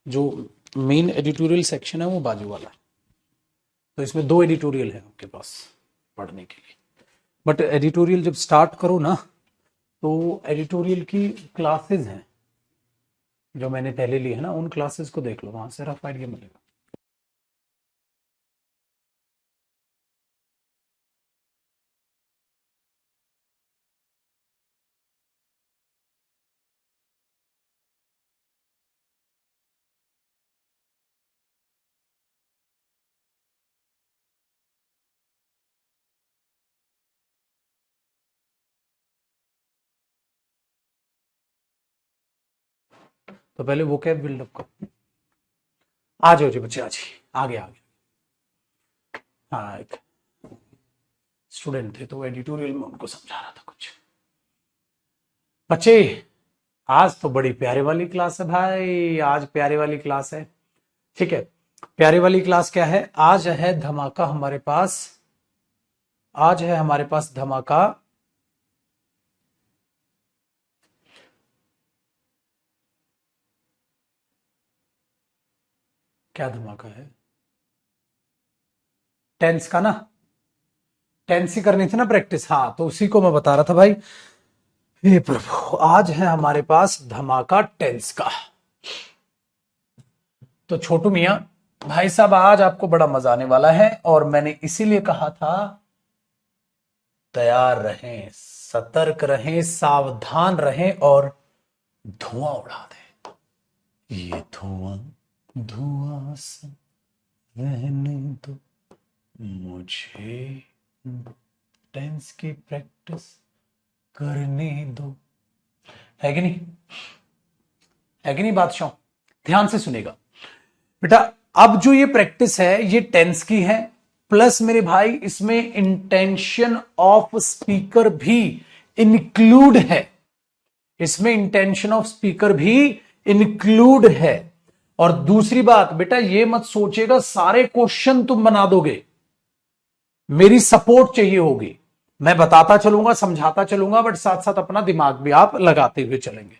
जो main editorial section है वो बाजू वाला है, तो इसमें 2 एडिटोरियल है आपके पास पढ़ने के लिए। बट एडिटोरियल जब स्टार्ट करो ना, तो एडिटोरियल की क्लासेस हैं जो मैंने पहले ली है ना, उन क्लासेस को देख लो, वहां से रफ आइडिया मिलेगा। तो पहले वो कैब बिल्डअप करो। आ जाओ जी बच्चे, आज आगे आगे। हाँ, एक स्टूडेंट थे तो एडिटोरियल में उनको समझा रहा था कुछ। बच्चे, आज तो बड़ी प्यारे वाली क्लास है भाई, आज प्यारे वाली क्लास है। ठीक है, प्यारे वाली क्लास क्या है? आज है धमाका हमारे पास, आज है हमारे पास धमाका। क्या धमाका है? टेंस का ना, टेंस ही करनी थी ना प्रैक्टिस। हाँ, तो उसी को मैं बता रहा था भाई। हे प्रभु, आज है हमारे पास धमाका टेंस का। तो छोटू मियां भाई साहब, आज आपको बड़ा मजा आने वाला है, और मैंने इसीलिए कहा था तैयार रहें, सतर्क रहें, सावधान रहें और धुआं उड़ा दें। ये धुआं धुआं सा रहने दो मुझे, टेंस की प्रैक्टिस करने दो। है कि नहीं? है कि नहीं बादशाह? ध्यान से सुनेगा बेटा। अब जो ये प्रैक्टिस है ये टेंस की है, प्लस मेरे भाई इसमें इंटेंशन ऑफ स्पीकर भी इंक्लूड है, इसमें इंटेंशन ऑफ स्पीकर भी इंक्लूड है। और दूसरी बात बेटा, ये मत सोचेगा सारे क्वेश्चन तुम बना दोगे, मेरी सपोर्ट चाहिए होगी। मैं बताता चलूंगा, समझाता चलूंगा, बट साथ साथ अपना दिमाग भी आप लगाते हुए चलेंगे।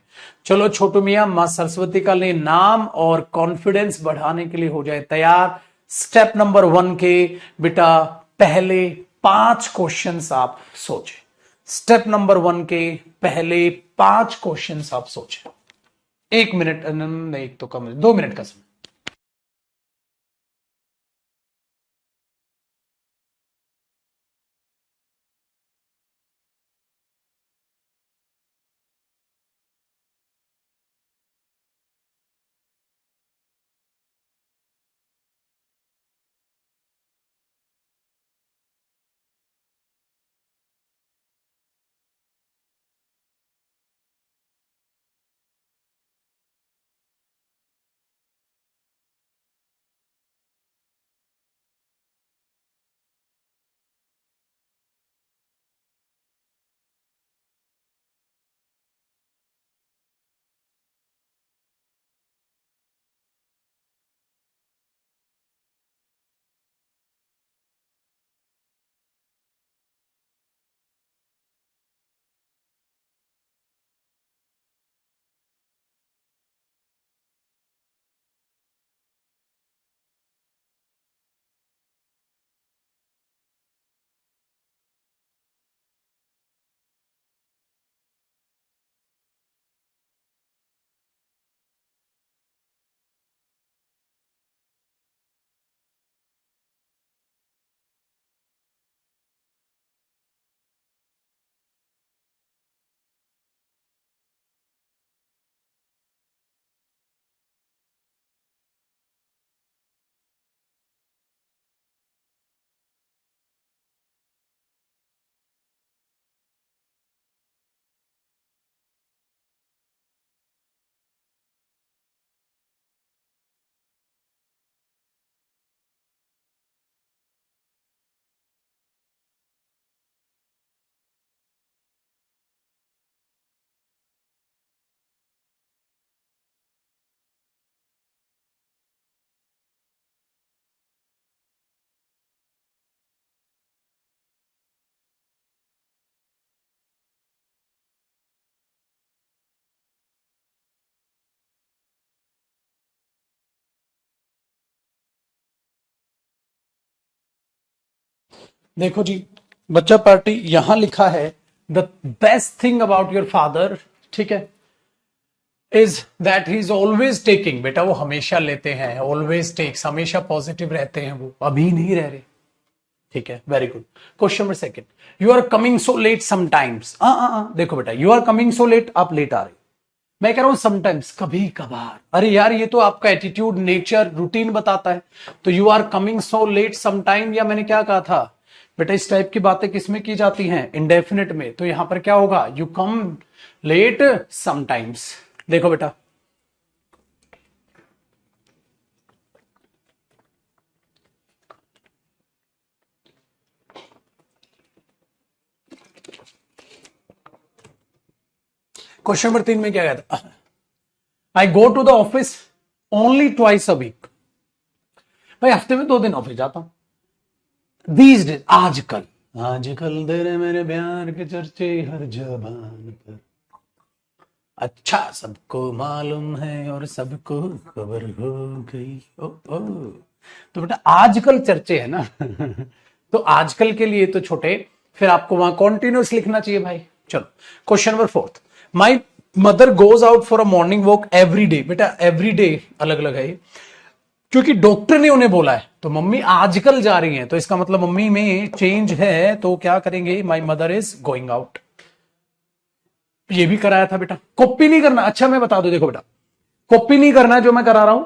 चलो छोटू मियां, मां सरस्वती का ले नाम और कॉन्फिडेंस बढ़ाने के लिए हो जाए तैयार। स्टेप नंबर 1 के बेटा पहले 5 क्वेश्चंस आप सोचें। स्टेप नंबर 1 के पहले 5 क्वेश्चंस आप सोचें। 1 मिनट नहीं, एक तो कम, 2 मिनट का समय। देखो जी, बच्चा पार्टी यहां लिखा है the best thing about your father, ठीक है, is that he is always taking. बेटा वो हमेशा लेते हैं, ऑलवेज टेक्स, हमेशा पॉजिटिव रहते हैं, वो अभी नहीं रह रहे, ठीक है, very good. Question number second, you are coming so late sometimes. देखो बेटा, you are coming so late, आप लेट आ रहे हो, मैं कह रहा हूं समटाइम्स, कभी कभार। अरे यार ये तो आपका एटीट्यूड, नेचर, रूटीन बताता है। तो you are coming so late sometime, या मैंने क्या कहा था बेटा, इस टाइप की बातें किसमें की जाती हैं, इंडेफिनिट में। तो यहां पर क्या होगा, यू कम लेट समटाइम्स। देखो बेटा, क्वेश्चन नंबर 3 में क्या कहता है, I go to the office only twice a week. भाई हफ्ते में 2 दिन ऑफिस जाता हूं। दीज डेज, आजकल, आजकल तेरे मेरे प्यार के चर्चे हर जबान पर, अच्छा सबको मालूम है और सबको खबर हो गई। ओ ओ, तो बेटा आजकल चर्चे है ना तो आजकल के लिए तो छोटे, फिर आपको वहां कॉन्टिन्यूस लिखना चाहिए भाई। चलो question number 4, my mother goes out for a morning walk every day. बेटा एवरी डे अलग अलग है, क्योंकि डॉक्टर ने उन्हें बोला है, तो मम्मी आजकल जा रही हैं, तो इसका मतलब मम्मी में चेंज है, तो क्या करेंगे, my mother is going out. ये भी कराया था बेटा, कॉपी नहीं करना। अच्छा मैं बता दू, देखो बेटा, कॉपी नहीं करना है जो मैं करा रहा हूं,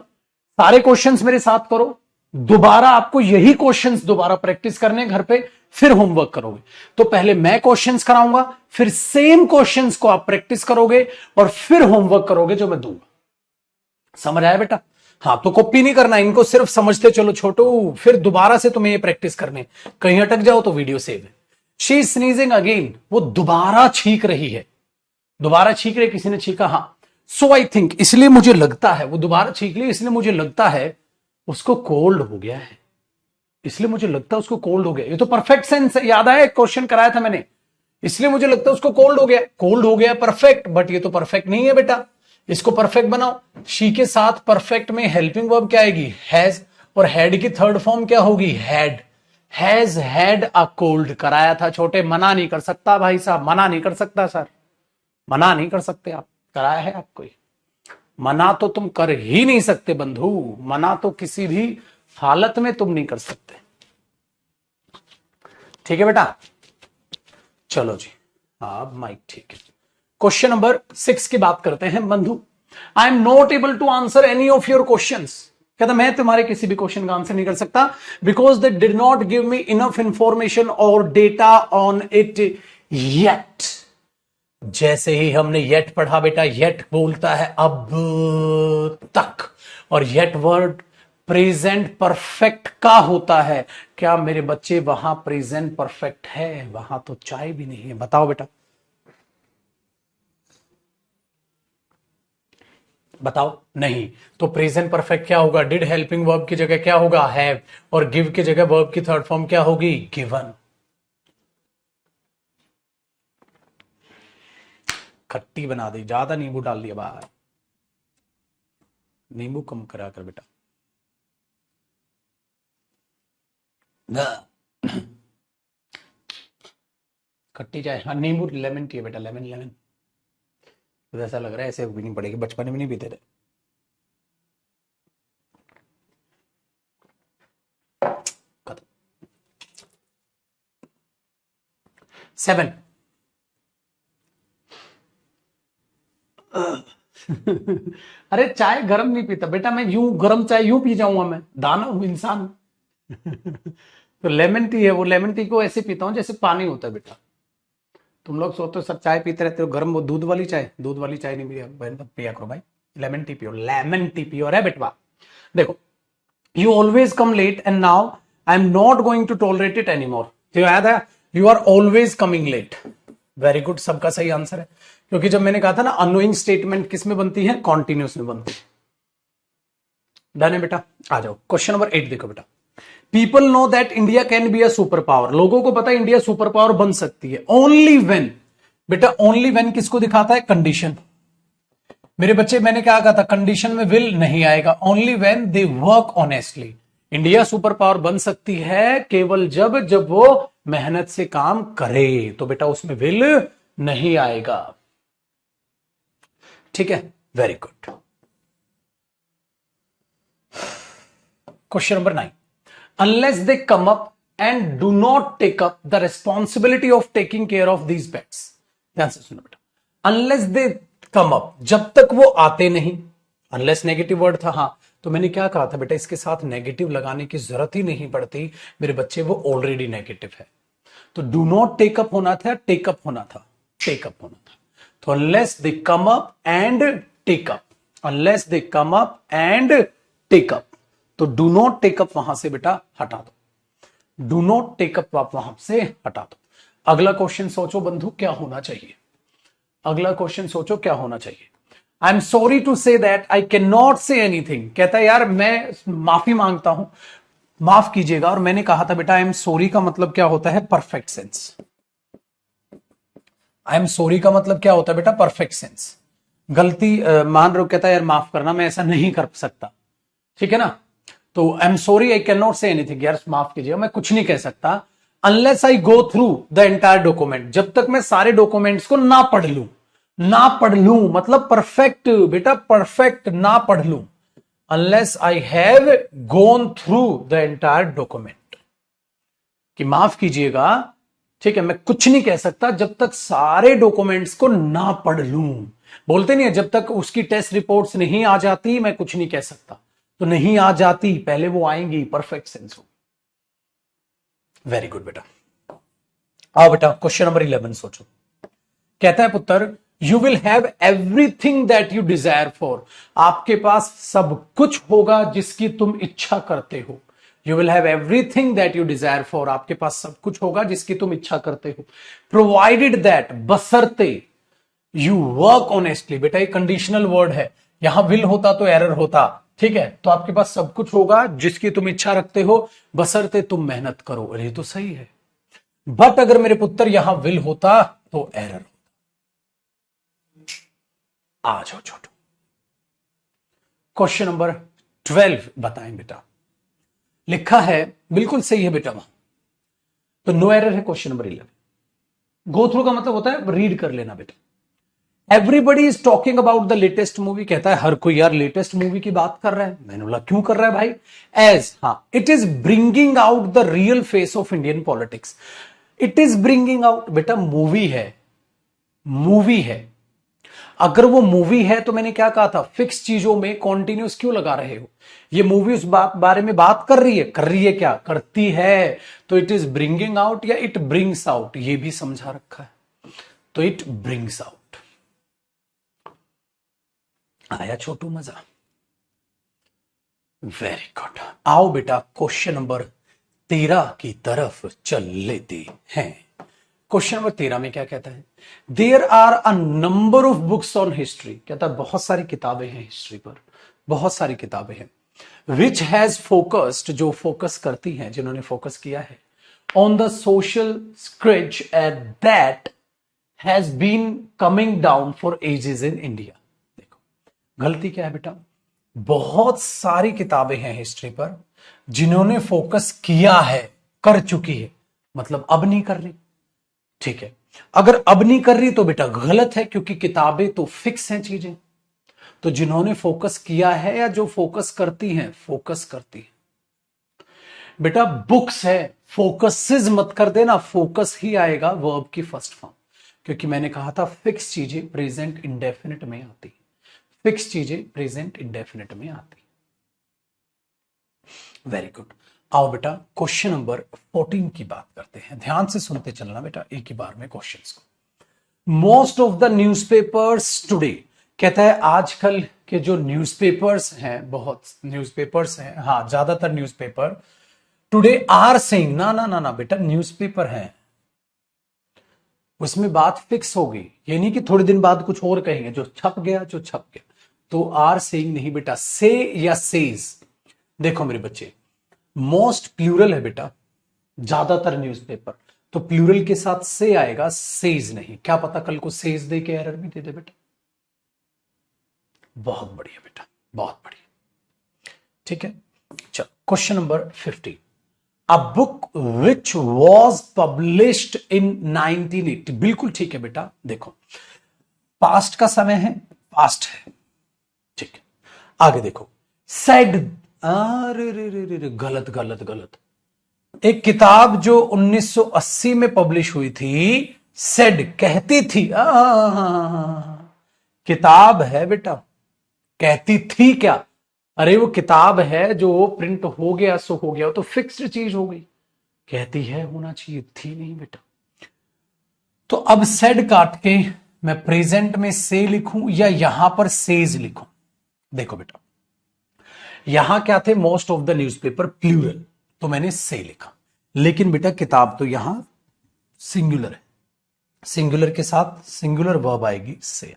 सारे क्वेश्चंस मेरे साथ करो, दोबारा आपको यही क्वेश्चंस दोबारा प्रैक्टिस करने घर पे, फिर होमवर्क करोगे। तो पहले मैं क्वेश्चंस कराऊंगा, फिर सेम क्वेश्चंस को आप प्रैक्टिस करोगे, और फिर होमवर्क करोगे जो मैं दूंगा। समझ आया बेटा? हाँ, तो कॉपी नहीं करना, इनको सिर्फ समझते चलो छोटू, फिर दोबारा से तुम्हें ये प्रैक्टिस करने, कहीं अटक जाओ तो वीडियो सेव है। शी स्नीजिंग अगेन, वो दोबारा छींक रही है, दोबारा छींक रहे, किसी ने छींका, हाँ। सो आई थिंक, इसलिए मुझे लगता है, वो दोबारा छींक ली, इसलिए मुझे लगता है उसको कोल्ड हो गया है, इसलिए मुझे लगता है उसको कोल्ड हो गया। ये तो परफेक्ट सेंस है, याद आया क्वेश्चन कराया था मैंने, इसलिए मुझे लगता है उसको कोल्ड हो गया, कोल्ड हो गया परफेक्ट, बट ये तो परफेक्ट नहीं है बेटा, इसको परफेक्ट बनाओ। शी के साथ परफेक्ट में हेल्पिंग वर्ब क्या आएगी, हैज, और हैड की थर्ड फॉर्म क्या होगी, had. Has had a cold कराया था छोटे, मना नहीं कर सकता भाई साहब, मना नहीं कर सकता सर, मना नहीं कर सकते आप, कराया है आपको, मना तो तुम कर ही नहीं सकते बंधु, मना तो किसी भी हालत में तुम नहीं कर सकते, ठीक है बेटा। चलो जी, अब माइक ठीक है। क्वेश्चन नंबर 6 की बात करते हैं बंधु। I am not able to answer any of your question, कहता मैं तुम्हारे किसी भी क्वेश्चन का आंसर नहीं कर सकता, because they did not give me enough information और डेटा ऑन इट येट। जैसे ही हमने येट पढ़ा बेटा, येट बोलता है अब तक, और येट वर्ड प्रेजेंट परफेक्ट का होता है। क्या मेरे बच्चे वहां प्रेजेंट परफेक्ट है? वहां तो चाय भी नहीं है, बताओ बेटा, बताओ। नहीं, तो प्रेजेंट परफेक्ट क्या होगा, डिड हेल्पिंग वर्ब की जगह क्या होगा, हैव, और गिव की जगह वर्ब की थर्ड फॉर्म क्या होगी, गिवन। खट्टी बना दी, ज्यादा नींबू डाल दिया बाहर, नींबू कम करा कर बेटा। खट्टी चाय, हाँ नींबू, लेमन टी है बेटा, लेमन लेमन। तो ऐसा लग रहा है ऐसे भी नहीं पड़ेगी, बचपन में नहीं पीते थे। खत्म। 7 अरे चाय गर्म नहीं पीता बेटा मैं, यूं गर्म चाय यूं पी जाऊंगा मैं, दाना हूं इंसान तो लेमन टी है, वो लेमन टी को ऐसे पीता हूं जैसे पानी होता है बेटा। तुम लोग सोचते हो सब चाय पीते रहते हो गर्म, वो दूध वाली चाय, दूध वाली चाय नहीं पिया करो भाई, लेमन टी पियो, लेमन टी पियो रे बेटवा। देखो, you always come late and now I am not going to tolerate it anymore. तो याद है, you are always coming late, very good, सबका सही आंसर है, क्योंकि जब मैंने कहा था ना अनोइंग स्टेटमेंट किस में बनती है, कॉन्टिन्यूस में बनती है। डन है बेटा, आ जाओ क्वेश्चन नंबर 8 देखो बेटा। People know that India can be a super power, लोगों को पता है इंडिया सुपर पावर बन सकती है, ओनली वेन, बेटा ओनली वेन किसको दिखाता है, कंडीशन। मेरे बच्चे मैंने क्या कहा था, कंडीशन में विल नहीं आएगा, only when they work honestly. India super power बन सकती है केवल जब जब वो मेहनत से काम करे, तो बेटा उसमें विल नहीं आएगा। ठीक है, very good. Question number 9, unless they come up and do not take up the responsibility of taking care of these pets. ध्यान से सुनो बेटा, अनलेस दे कम अप, जब तक वो आते नहीं, अनलेस नेगेटिव वर्ड था, हाँ, तो मैंने क्या कहा था बेटा, इसके साथ नेगेटिव लगाने की जरूरत ही नहीं पड़ती मेरे बच्चे, वो ऑलरेडी नेगेटिव है। तो डू नॉट टेकअप होना था, टेकअप होना था, टेकअप होना था। तो unless they come up and take up, unless they come up and take up, तो डू नॉट टेकअप वहां से बेटा हटा दो, डू नॉट टेकअप आप वहां से हटा दो। अगला क्वेश्चन सोचो बंधु, क्या होना चाहिए? अगला क्वेश्चन सोचो क्या होना चाहिए? I am sorry to say that I can not say anything. कहता है यार मैं माफी मांगता हूं, माफ कीजिएगा। और मैंने कहा था बेटा आई एम सॉरी का मतलब क्या होता है? Perfect sense. I am sorry का मतलब क्या होता है बेटा? Perfect sense. गलती मान रहे हो, कहता है यार माफ करना, मैं ऐसा नहीं कर सकता, ठीक है ना। तो आई am sorry I can not say anything, यार माफ कीजिएगा मैं कुछ नहीं कह सकता, unless I go through the entire document, जब तक मैं सारे डॉक्यूमेंट्स को ना पढ़ लूं। ना पढ़ लूं मतलब परफेक्ट बेटा, परफेक्ट ना पढ़ लूं, unless I have gone through the entire document, कि माफ कीजिएगा, ठीक है, मैं कुछ नहीं कह सकता जब तक सारे डॉक्यूमेंट्स को ना पढ़ लूं। बोलते नहीं है, जब तक उसकी टेस्ट रिपोर्ट्स नहीं आ जाती मैं कुछ नहीं कह सकता, तो नहीं आ जाती, पहले वो आएंगी, परफेक्ट सेंस हो। वेरी गुड बेटा। आओ बेटा क्वेश्चन नंबर 11 सोचो। कहता है पुत्र, you will have everything that you desire for, आपके पास सब कुछ होगा जिसकी तुम इच्छा करते हो। You will have everything that you desire for, आपके पास सब कुछ होगा जिसकी तुम इच्छा करते हो। प्रोवाइडेड दैट, बसरते, यू वर्क ऑनेस्टली, बेटा ये कंडीशनल वर्ड है, यहां विल होता तो एरर होता, ठीक है। तो आपके पास सब कुछ होगा जिसकी तुम इच्छा रखते हो, बसरते तुम मेहनत करो। अरे ये तो सही है, बट अगर मेरे पुत्र यहां विल होता तो एरर होता। आ जाओ छोटू, क्वेश्चन नंबर 12 बताएं बेटा। लिखा है बिल्कुल सही है बेटा वहां, तो नो एरर है क्वेश्चन नंबर 11। गो थ्रू का मतलब होता है रीड कर लेना बेटा। Everybody is talking about the latest movie, कहता है हर कोई यार लेटेस्ट मूवी की बात कर रहा है। मैंने बोला क्यों कर रहा है भाई? एज, हाँ, it is bringing out the real face of Indian politics. It is bringing out बेटा, मूवी है, मूवी है। अगर वो मूवी है तो मैंने क्या कहा था, फिक्स चीजों में कॉन्टिन्यूस क्यों लगा रहे हो? ये मूवी उस बारे में बात कर रही है, कर रही है क्या, करती है, तो इट इज ब्रिंगिंग आउट या इट ब्रिंग्स आउट, ये भी समझा रखा है, तो इट ब्रिंग्स आउट। आया छोटू मजा? Very good. आओ बेटा क्वेश्चन नंबर 13 की तरफ चल लेते हैं। क्वेश्चन नंबर 13 में क्या कहता है? There are a number of books on history, कहता है बहुत सारी किताबें हैं हिस्ट्री पर, बहुत सारी किताबें हैं, विच हैज फोकस्ड, जो फोकस करती हैं, जिन्होंने फोकस किया है, on the social scratch at that has been coming down for ages in India. देखो गलती क्या है बेटा, बहुत सारी किताबें हैं हिस्ट्री पर जिन्होंने फोकस किया है, कर चुकी है, मतलब अब नहीं कर रही, ठीक है। अगर अब नहीं कर रही तो बेटा गलत है, क्योंकि किताबें तो फिक्स हैं चीजें। तो जिन्होंने फोकस किया है या जो फोकस करती हैं, फोकस करती है बेटा, बुक्स है, फोकसेस मत कर देना, फोकस ही आएगा वर्ब की फर्स्ट फॉर्म, क्योंकि मैंने कहा था फिक्स चीजें प्रेजेंट इंडेफिनिट में आती, फिक्स चीजें प्रेजेंट इंडेफिनिट में आती। Very good. आओ बेटा क्वेश्चन नंबर 14 की बात करते हैं, ध्यान से सुनते चलना बेटा एक ही बार में क्वेश्चंस को। Most of the newspapers today, कहता है आजकल के जो न्यूज़पेपर्स हैं, बहुत न्यूज़पेपर्स हैं, हाँ ज्यादातर न्यूज़पेपर टुडे आर सेइंग, ना ना ना ना बेटा, न्यूज़पेपर हैं, उसमें बात फिक्स होगी, ये नहीं कि थोड़े दिन बाद कुछ और कहेंगे, जो छप गया जो छप गया। तो आर सेइंग नहीं बेटा, से या सेज। देखो मेरे बच्चे, मोस्ट प्लूरल है बेटा, ज्यादातर न्यूज़पेपर, तो प्लूरल के साथ से आएगा, सेज नहीं। क्या पता कल को सेज दे के एरर भी दे दे बेटा। बहुत बढ़िया बेटा, बहुत बढ़िया, ठीक है। चलो question number 50, a book which was published in 1980। बिल्कुल ठीक है बेटा, देखो पास्ट का समय है, पास्ट है, ठीक है। आगे देखो, सेड, अरे रे रे रे, गलत गलत गलत। एक किताब जो 1980 में पब्लिश हुई थी, सेड कहती थी, किताब है बेटा, कहती थी क्या? अरे वो किताब है, जो प्रिंट हो गया सो हो गया, तो फिक्स्ड चीज हो गई। कहती है होना चाहिए, थी नहीं बेटा। तो अब सेड काट के मैं प्रेजेंट में से लिखूं या यहां पर सेज लिखूं? देखो बेटा, यहां क्या थे, most of the newspaper plural, तो मैंने से लिखा। लेकिन बेटा किताब तो यहां सिंगुलर है, सिंगुलर के साथ सिंगुलर वर्ब आएगी से।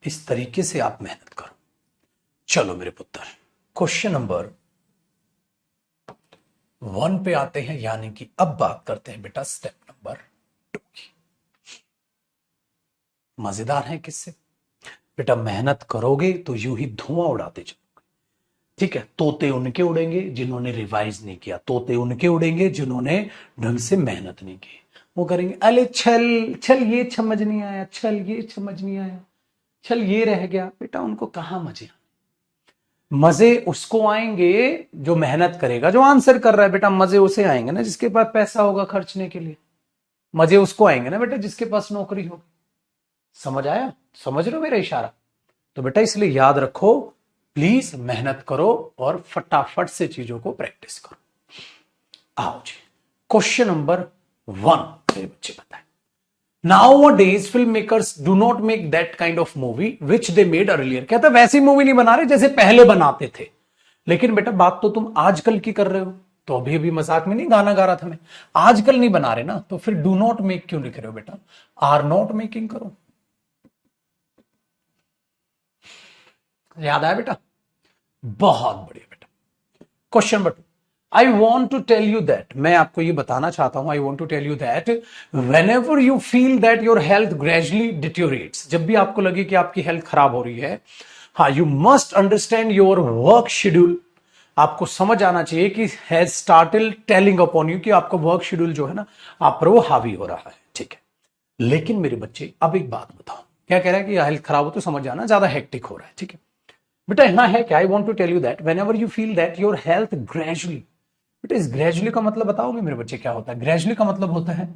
इस तरीके से आप मेहनत करो। चलो मेरे पुत्र, क्वेश्चन नंबर 1 पे आते हैं, यानी कि अब बात करते हैं बेटा स्टेप नंबर 2 की। मजेदार है किससे बेटा, मेहनत करोगे तो यूं ही धुआं उड़ाते चलोगे, ठीक है। तोते उनके उड़ेंगे जिन्होंने रिवाइज नहीं किया, तोते उनके उड़ेंगे जिन्होंने ढंग से मेहनत नहीं की। वो करेंगे अले छल छल, ये समझ नहीं आया, छल ये समझ नहीं आया, चल ये रह गया। बेटा उनको कहां मजे, मजे उसको आएंगे जो मेहनत करेगा, जो आंसर कर रहा है। बेटा मजे उसे आएंगे ना जिसके पास पैसा होगा खर्चने के लिए, मजे उसको आएंगे ना बेटा जिसके पास नौकरी होगी। समझ आया? समझ रहे हो मेरा इशारा? तो बेटा इसलिए याद रखो, प्लीज मेहनत करो और फटाफट से चीजों को प्रैक्टिस करो। आओ जी, क्वेश्चन नंबर 1 मेरे बच्चे बताएं। Nowadays filmmakers do not make that kind of movie which they made earlier। कहता वैसी मूवी नहीं बना रहे जैसे पहले बनाते थे। लेकिन बेटा बात तो तुम आजकल की कर रहे हो, तो अभी अभी मजाक में नहीं गाना गा रहा था मैं, आजकल नहीं बना रहे ना, तो फिर डू नॉट मेक क्यों लिख रहे हो बेटा? आर नॉट मेकिंग करो। याद आया बेटा? बहुत बढ़िया बेटा। Question number 2, I want to tell you that, मैं आपको ये बताना चाहता हूं, I want to tell you that whenever you feel that your health gradually deteriorates, जब भी आपको लगे कि आपकी हेल्थ खराब हो रही है, हाँ, you must understand your work schedule. आपको समझ आना चाहिए कि has started telling upon you, कि आपका वर्क शेड्यूल जो है ना आप पर वो हावी हो रहा है, ठीक है। लेकिन मेरे बच्चे अब एक बात बताओ, क्या कह रहा है कि हेल्थ खराब हो तो समझ जाना ज्यादा हेक्टिक हो रहा है, ठीक है। बेटा यहां है क्या, I want to tell you that whenever you feel that your health gradually. बेटा इस ग्रेजुअली का मतलब बताओगे मेरे बच्चे क्या होता है? ग्रेजुअली का मतलब होता है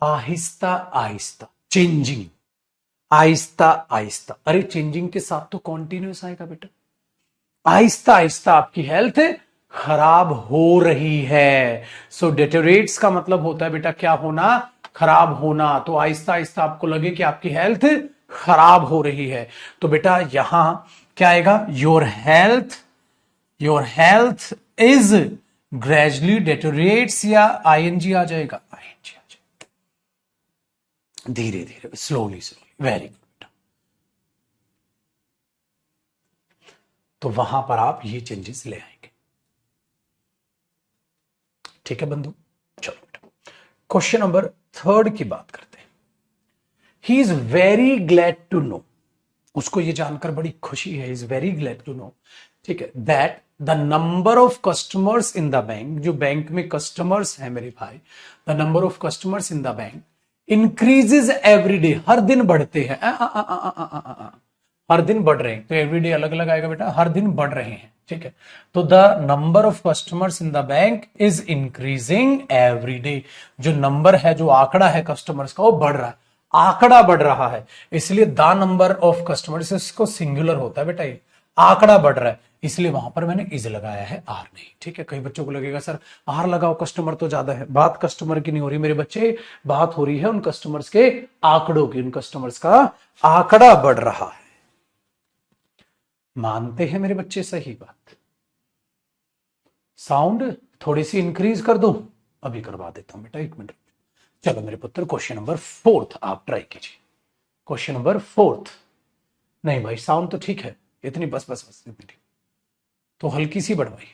आहिस्ता आहिस्ता, चेंजिंग, आहिस्ता आहिस्ता। अरे चेंजिंग के साथ तो कॉन्टिन्यूस आएगा बेटा। आहिस्ता आहिस्ता आपकी हेल्थ खराब हो रही है, सो डिटोरेट्स का मतलब होता है बेटा क्या होना, खराब होना। तो आहिस्ता आहिस्ता आपको लगे कि आपकी हेल्थ खराब हो रही है, तो बेटा यहां क्या आएगा, योर हेल्थ इज ग्रेजुअली डेटोरेट्स, या आईएनजी आ जाएगा, आईएनजी आ जाएगा, धीरे धीरे, स्लोली स्लोली। वेरी गुड बेटा। तो वहां पर आप ये चेंजेस ले आएंगे, ठीक है बंधु। चलो बेटा क्वेश्चन नंबर 3 की बात करते हैं। He is very glad to know, उसको ये जानकर बड़ी खुशी है, is very glad to know, ठीक है, that the number of customers in the bank, जो बैंक में कस्टमर्स हैं मेरे भाई, the number of customers in the bank increases every day, हर दिन बढ़ते हैं, हर दिन बढ़ रहे हैं। तो एवरी डे अलग अलग आएगा बेटा, हर दिन बढ़ रहे हैं, ठीक है। तो the number of customers in the bank is increasing every day, जो नंबर है, जो आंकड़ा है कस्टमर्स का, वो बढ़ रहा है, आंकड़ा बढ़ रहा है, इसलिए द नंबर ऑफ कस्टमर्स, इसको सिंगुलर होता है बेटा, ये आंकड़ा बढ़ रहा है, इसलिए वहां पर मैंने इज लगाया है, आर नहीं, ठीक है। कई बच्चों को लगेगा सर आर लगाओ, कस्टमर तो ज्यादा है। बात कस्टमर की नहीं हो रही मेरे बच्चे, बात हो रही है उन कस्टमर्स के आंकड़ों की, उन कस्टमर्स का आंकड़ा बढ़ रहा है। मानते हैं मेरे बच्चे सही बात? साउंड थोड़ी सी इंक्रीज कर दूं? अभी करवा देता हूं बेटा, 1 मिनट। चलो मेरे पुत्र क्वेश्चन नंबर 4 आप ट्राई कीजिए। क्वेश्चन नंबर 4, नहीं भाई साउंड तो ठीक है, इतनी बस बस बस इतनी ठीक, तो हल्की सी बढ़वाई।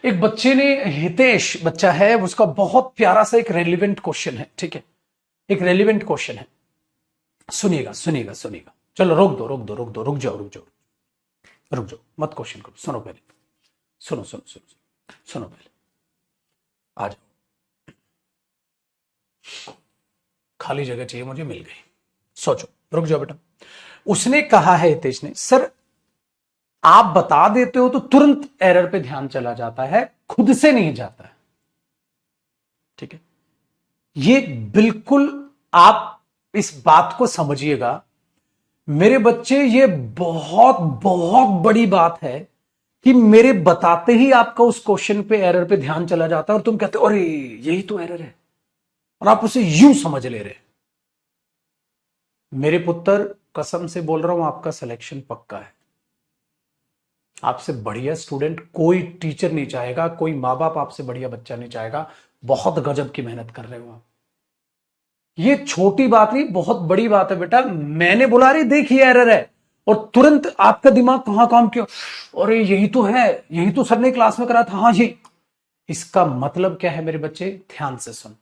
एक बच्चे ने, हितेश बच्चा है, उसका बहुत प्यारा सा एक रेलिवेंट क्वेश्चन है, ठीक है, एक रेलिवेंट क्वेश्चन है, सुनिएगा सुनिएगा सुनिएगा। चलो रोक दो रुक दो, रुक जाओ, मत क्वेश्चन करो, सुनो पहले, सुनो पहले, आ जाओ, खाली जगह चाहिए मुझे, मिल गई। सोचो, रुक जाओ बेटा। उसने कहा है हितेश ने, सर आप बता देते हो तो तुरंत एरर पे ध्यान चला जाता है, खुद से नहीं जाता है। ठीक है, ये बिल्कुल आप इस बात को समझिएगा मेरे बच्चे, ये बहुत बहुत बड़ी बात है कि मेरे बताते ही आपका उस क्वेश्चन पे एरर पे ध्यान चला जाता है और तुम कहते हो अरे यही तो एरर है, और आप उसे यूं समझ ले रहे। मेरे पुत्र, कसम से बोल रहा हूं, आपका सिलेक्शन पक्का है। आपसे बढ़िया स्टूडेंट कोई टीचर नहीं चाहेगा, कोई माँ बाप आपसे बढ़िया बच्चा नहीं चाहेगा। बहुत गजब की मेहनत कर रहे हो आप। ये छोटी बात नहीं, बहुत बड़ी बात है बेटा। मैंने बोला अरे देखिए एरर है, और तुरंत आपका दिमाग कहां काम किया, अरे यही तो है, यही तो सर ने क्लास में करा था, हाँ जी। इसका मतलब क्या है मेरे बच्चे, ध्यान से सुन।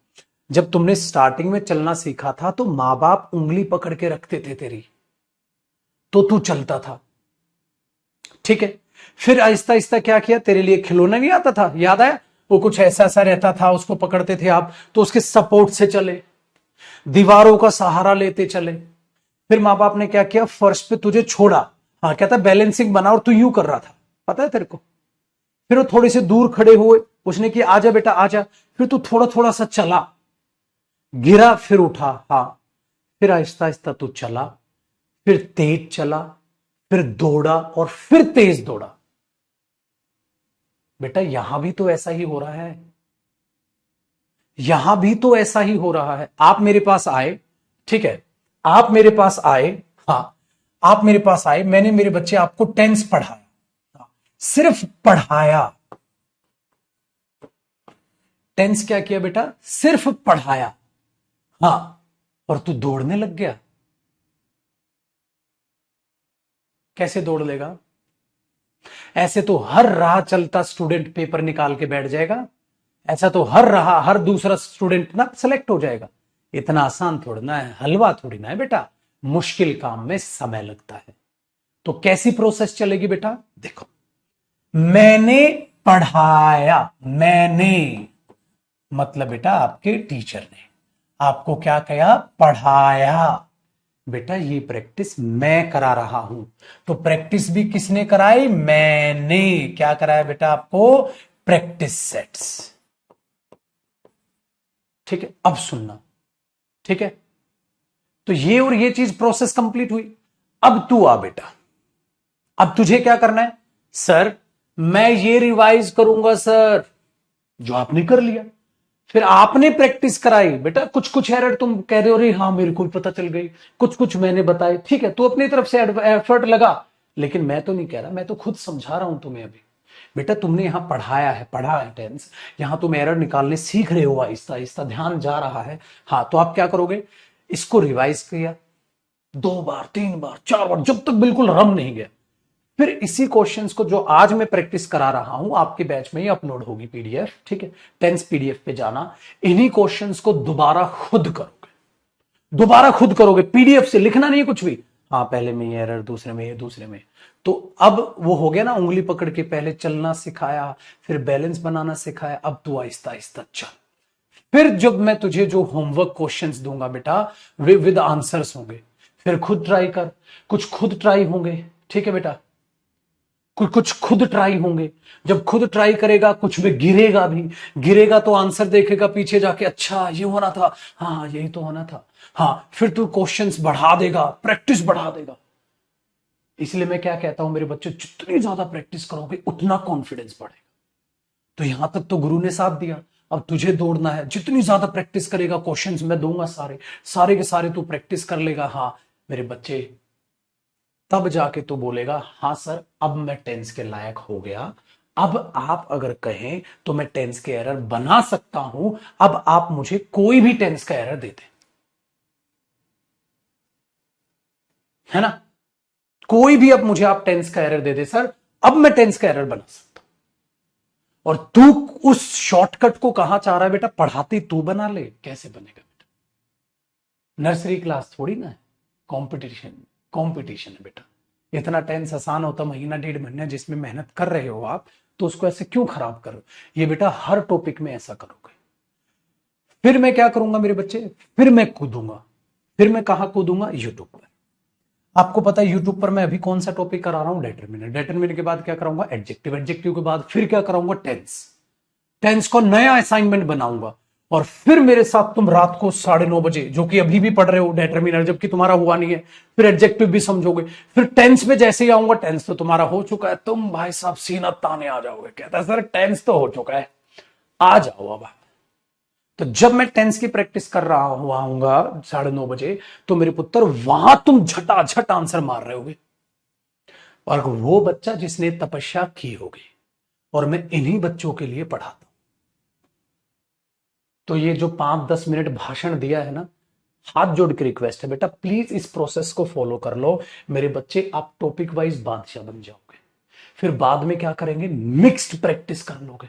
जब तुमने स्टार्टिंग में चलना सीखा था तो मां बाप उंगली पकड़ के रखते थे तेरी, तो तू चलता था। ठीक है, फिर आहिस्ता आहिस्ता क्या किया, तेरे लिए खिलौना नहीं आता था, याद आया, वो कुछ ऐसा ऐसा रहता था, उसको पकड़ते थे आप, तो उसके सपोर्ट से चले, दीवारों का सहारा लेते चले। फिर मां बाप ने क्या किया, फर्श पे तुझे छोड़ा, हाँ कहता बैलेंसिंग बना, और तू यूं कर रहा था, पता है तेरे को। फिर वो थोड़े से दूर खड़े हुए, उसने किया आजा बेटा आजा, फिर तू थोड़ा थोड़ा सा चला, गिरा फिर उठा, हाँ, फिर आहिस्ता आहिस्ता तू चला, फिर तेज चला, फिर दौड़ा, और फिर तेज दौड़ा। बेटा यहां भी तो ऐसा ही हो रहा है, यहां भी तो ऐसा ही हो रहा है। आप मेरे पास आए, ठीक है, आप मेरे पास आए, हाँ, आप मेरे पास आए, मैंने मेरे बच्चे आपको टेंस पढ़ाया, हाँ, सिर्फ पढ़ाया। टेंस क्या किया बेटा, सिर्फ पढ़ाया, हाँ, और तू दौड़ने लग गया। कैसे दौड़ लेगा? ऐसे तो हर राह चलता स्टूडेंट पेपर निकाल के बैठ जाएगा, ऐसा तो हर दूसरा स्टूडेंट ना सेलेक्ट हो जाएगा। इतना आसान थोड़ी ना है, हलवा थोड़ी ना है बेटा, मुश्किल काम में समय लगता है। तो कैसी प्रोसेस चलेगी बेटा, देखो, मैंने पढ़ाया, मैंने मतलब बेटा आपके टीचर ने आपको क्या किया, पढ़ाया। बेटा ये प्रैक्टिस मैं करा रहा हूं, तो प्रैक्टिस भी किसने कराई, मैंने। क्या कराया बेटा आपको, प्रैक्टिस सेट्स। ठीक है, अब सुनना, ठीक है, तो ये और ये चीज प्रोसेस कंप्लीट हुई। अब तू आ बेटा, अब तुझे क्या करना है, सर मैं ये रिवाइज करूंगा सर, जो आपने कर लिया। फिर आपने प्रैक्टिस कराई बेटा, कुछ कुछ एरर तुम कह रहे हो रे हाँ मेरे को भी पता चल गई, कुछ कुछ मैंने बताए, ठीक है, तू अपनी तरफ से एफर्ट लगा। लेकिन मैं तो नहीं कह रहा, मैं तो खुद समझा रहा हूं तुम्हें अभी। बेटा तुमने यहां पढ़ाया है, पढ़ा है टेंस, यहां तुम एरर निकालने सीख रहे हो, आहिस्ता आहिस्ता ध्यान जा रहा है। हाँ, तो आप क्या करोगे, इसको रिवाइज किया 2 बार 3 बार 4 बार, जब तक बिल्कुल रम नहीं गया। फिर इसी क्वेश्चंस को जो आज मैं प्रैक्टिस करा रहा हूं, आपके बैच में ही अपलोड होगी पीडीएफ, ठीक है, टेंस पीडीएफ पे जाना, इन्हीं क्वेश्चंस को दोबारा खुद करोगे, दोबारा खुद करोगे, पीडीएफ से लिखना नहीं कुछ भी। हाँ, पहले में ये एरर, दूसरे में ये, दूसरे में। तो अब वो हो गया ना, उंगली पकड़ के पहले चलना सिखाया, फिर बैलेंस बनाना सिखाया, अब तू आहिस्ता आहिस्ता चल। फिर जब मैं तुझे जो होमवर्क क्वेश्चंस दूंगा बेटा, वे विद आंसर्स होंगे, फिर खुद ट्राई कर, कुछ खुद ट्राई होंगे, ठीक है बेटा, कुछ कुछ खुद ट्राई होंगे। जब खुद ट्राई करेगा, कुछ में गिरेगा भी, गिरेगा तो आंसर देखेगा पीछे जाके, अच्छा ये होना था, हाँ यही तो होना था, हाँ, फिर तू क्वेश्चंस बढ़ा देगा, प्रैक्टिस बढ़ा देगा। इसलिए मैं क्या कहता हूं मेरे बच्चे, जितनी ज्यादा प्रैक्टिस करोगे उतना कॉन्फिडेंस बढ़ेगा। तो यहां तक तो गुरु ने साथ दिया, अब तुझे दौड़ना है, जितनी ज्यादा प्रैक्टिस करेगा, क्वेश्चंस मैं दूंगा सारे, सारे के सारे तू प्रैक्टिस कर लेगा। हाँ मेरे बच्चे, तब जाके तू बोलेगा हाँ सर अब मैं टेंस के लायक हो गया। अब आप अगर कहें तो मैं टेंस के एरर बना सकता हूं, अब आप मुझे कोई भी टेंस का एरर दे दें, है ना, कोई भी अब मुझे आप टेंस का एरर दे दे सर, अब मैं टेंस का एरर बना सकता हूं। और तू उस शॉर्टकट को कहां चाह रहा है बेटा, पढ़ाती तू बना ले, कैसे बनेगा बेटा, नर्सरी क्लास थोड़ी ना है, कंपटीशन, कंपटीशन है बेटा। इतना टेंस आसान होता महीना डेढ़ महीना जिसमें मेहनत कर रहे हो आप, तो उसको ऐसे क्यों खराब करो? ये बेटा हर टॉपिक में ऐसा करोगे। फिर मैं क्या करूंगा मेरे बच्चे, फिर मैं कूदूंगा। फिर मैं कहां कूदूंगा? यूट्यूब पर। आपको पता है यूट्यूब पर मैं अभी कौन सा टॉपिक करा रहा हूं? डिटरमिनर। डिटरमिनर के बाद क्या कराऊंगा? एडजेक्टिव। एडजेक्टिव के बाद फिर क्या कराऊंगा? टेंस। टेंस को नया असाइनमेंट बनाऊंगा। और फिर मेरे साथ तुम रात को 9:30 बजे, जो कि अभी भी पढ़ रहे हो डिटरमिनर, जबकि तुम्हारा हुआ नहीं है, फिर एडजेक्टिव भी समझोगे। फिर टेंस में जैसे ही आऊंगा, टेंस तो तुम्हारा हो चुका है, तुम भाई साहब सीना ताने आ जाओगे। कहता है सर टेंस तो हो चुका है, आ जाओ अब। तो जब मैं टेंस की प्रैक्टिस कर रहा हुआ 9:30 बजे, तो मेरे पुत्र वहां तुम झटाझट आंसर मार रहे होगे। और वो बच्चा जिसने तपस्या की होगी, और मैं इन्हीं बच्चों के लिए पढ़ाता हूं। तो ये जो 5-10 मिनट भाषण दिया है ना, हाथ जोड़ के रिक्वेस्ट है बेटा, प्लीज इस प्रोसेस को फॉलो कर लो मेरे बच्चे। आप टॉपिक वाइज बादशाह बन जाओगे। फिर बाद में क्या करेंगे? मिक्स्ड प्रैक्टिस कर लोगे।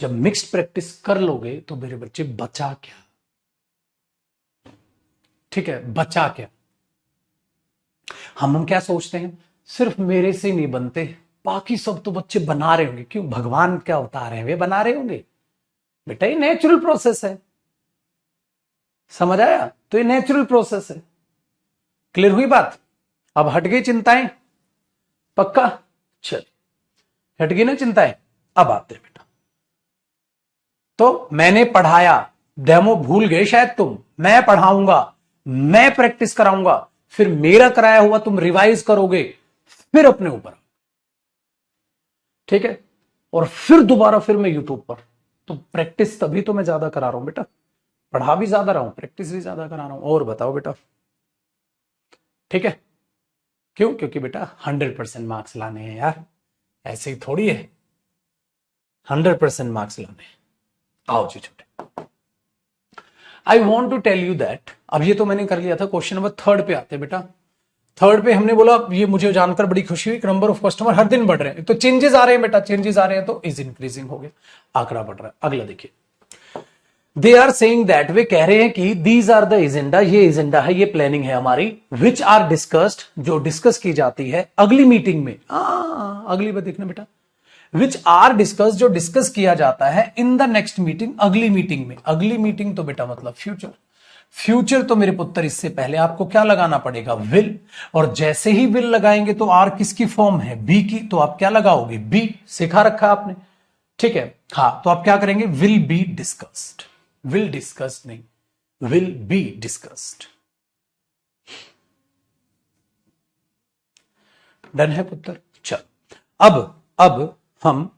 जब मिक्स्ड प्रैक्टिस कर लोगे तो मेरे बच्चे बचा क्या? ठीक है, बचा क्या? हम क्या सोचते हैं, सिर्फ मेरे से नहीं बनते, बाकी सब तो बच्चे बना रहे होंगे। क्यों? भगवान क्या उतार रहे हैं, वे बना रहे होंगे। बेटा ये नेचुरल प्रोसेस है, समझ आया? तो ये नेचुरल प्रोसेस है। क्लियर हुई बात? अब हट गई चिंताएं? पक्का? चल, हट गई ना चिंताएं? अब आते हैं बेटा। तो मैंने पढ़ाया, डेमो भूल गए शायद तुम। मैं पढ़ाऊंगा, मैं प्रैक्टिस कराऊंगा, फिर मेरा कराया हुआ तुम रिवाइज करोगे, फिर अपने ऊपर। ठीक है? और फिर दोबारा फिर मैं यूट्यूब पर। तो प्रैक्टिस तभी तो मैं ज्यादा करा रहा हूं बेटा, पढ़ा भी ज्यादा रहा हूं, प्रैक्टिस भी ज्यादा करा रहा हूं। और बताओ बेटा, ठीक है? क्यों? क्योंकि बेटा 100% मार्क्स लाने हैं यार, ऐसे ही थोड़ी है। 100% मार्क्स लाने हैं। आओ जी छोटे, I want to tell you that. अब ये तो मैंने कर लिया था। क्वेश्चन नंबर 3 पे आते हैं बेटा। 3 पे हमने बोला, ये मुझे जानकर बड़ी खुशी हुई, नंबर ऑफ कस्टमर हर दिन बढ़ रहे हैं। तो चेंजेस आ रहे हैं बेटा, चेंजेस आ रहे हैं तो इज इंक्रीजिंग हो गया, आंकड़ा बढ़ रहा है। अगला देखिए, दे आर सेइंग दैट, वे कह रहे हैं कि दीज आर द एजेंडा, ये एजेंडा है, ये प्लानिंग है हमारी, विच आर डिस्कस्ड, जो डिस्कस की जाती है अगली मीटिंग में। अगली बार देखना बेटा, विच आर डिस्कस, जो डिस्कस किया जाता है इन द नेक्स्ट मीटिंग, अगली मीटिंग में। अगली मीटिंग तो बेटा मतलब फ्यूचर। फ्यूचर तो मेरे पुत्र इससे पहले आपको क्या लगाना पड़ेगा? विल। और जैसे ही विल लगाएंगे तो आर किसकी फॉर्म है? बी की। तो आप क्या लगाओगे? बी। सिखा रखा आपने, ठीक है? हाँ, तो आप क्या करेंगे? Will be discussed. Will discussed नहीं, विल बी डिस्कस्ड। डन है पुत्र? चल, अब हम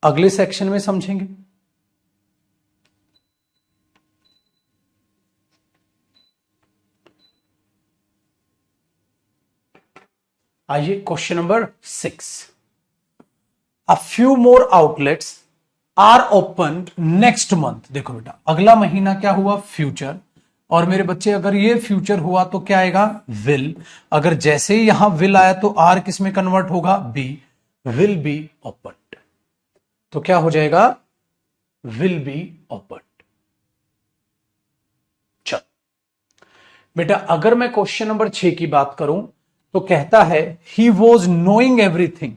अगले सेक्शन में समझेंगे। आइए, question number 6। A few more outlets are open next month. देखो बेटा, अगला महीना क्या हुआ? फ्यूचर। और मेरे बच्चे अगर ये फ्यूचर हुआ तो क्या आएगा? विल। अगर जैसे ही यहां विल आया तो आर किस में कन्वर्ट होगा? बी। Will be open. तो क्या हो जाएगा? Will be open. चल बेटा, अगर मैं क्वेश्चन नंबर 6 की बात करूं तो कहता है ही वॉज नोइंग एवरीथिंग।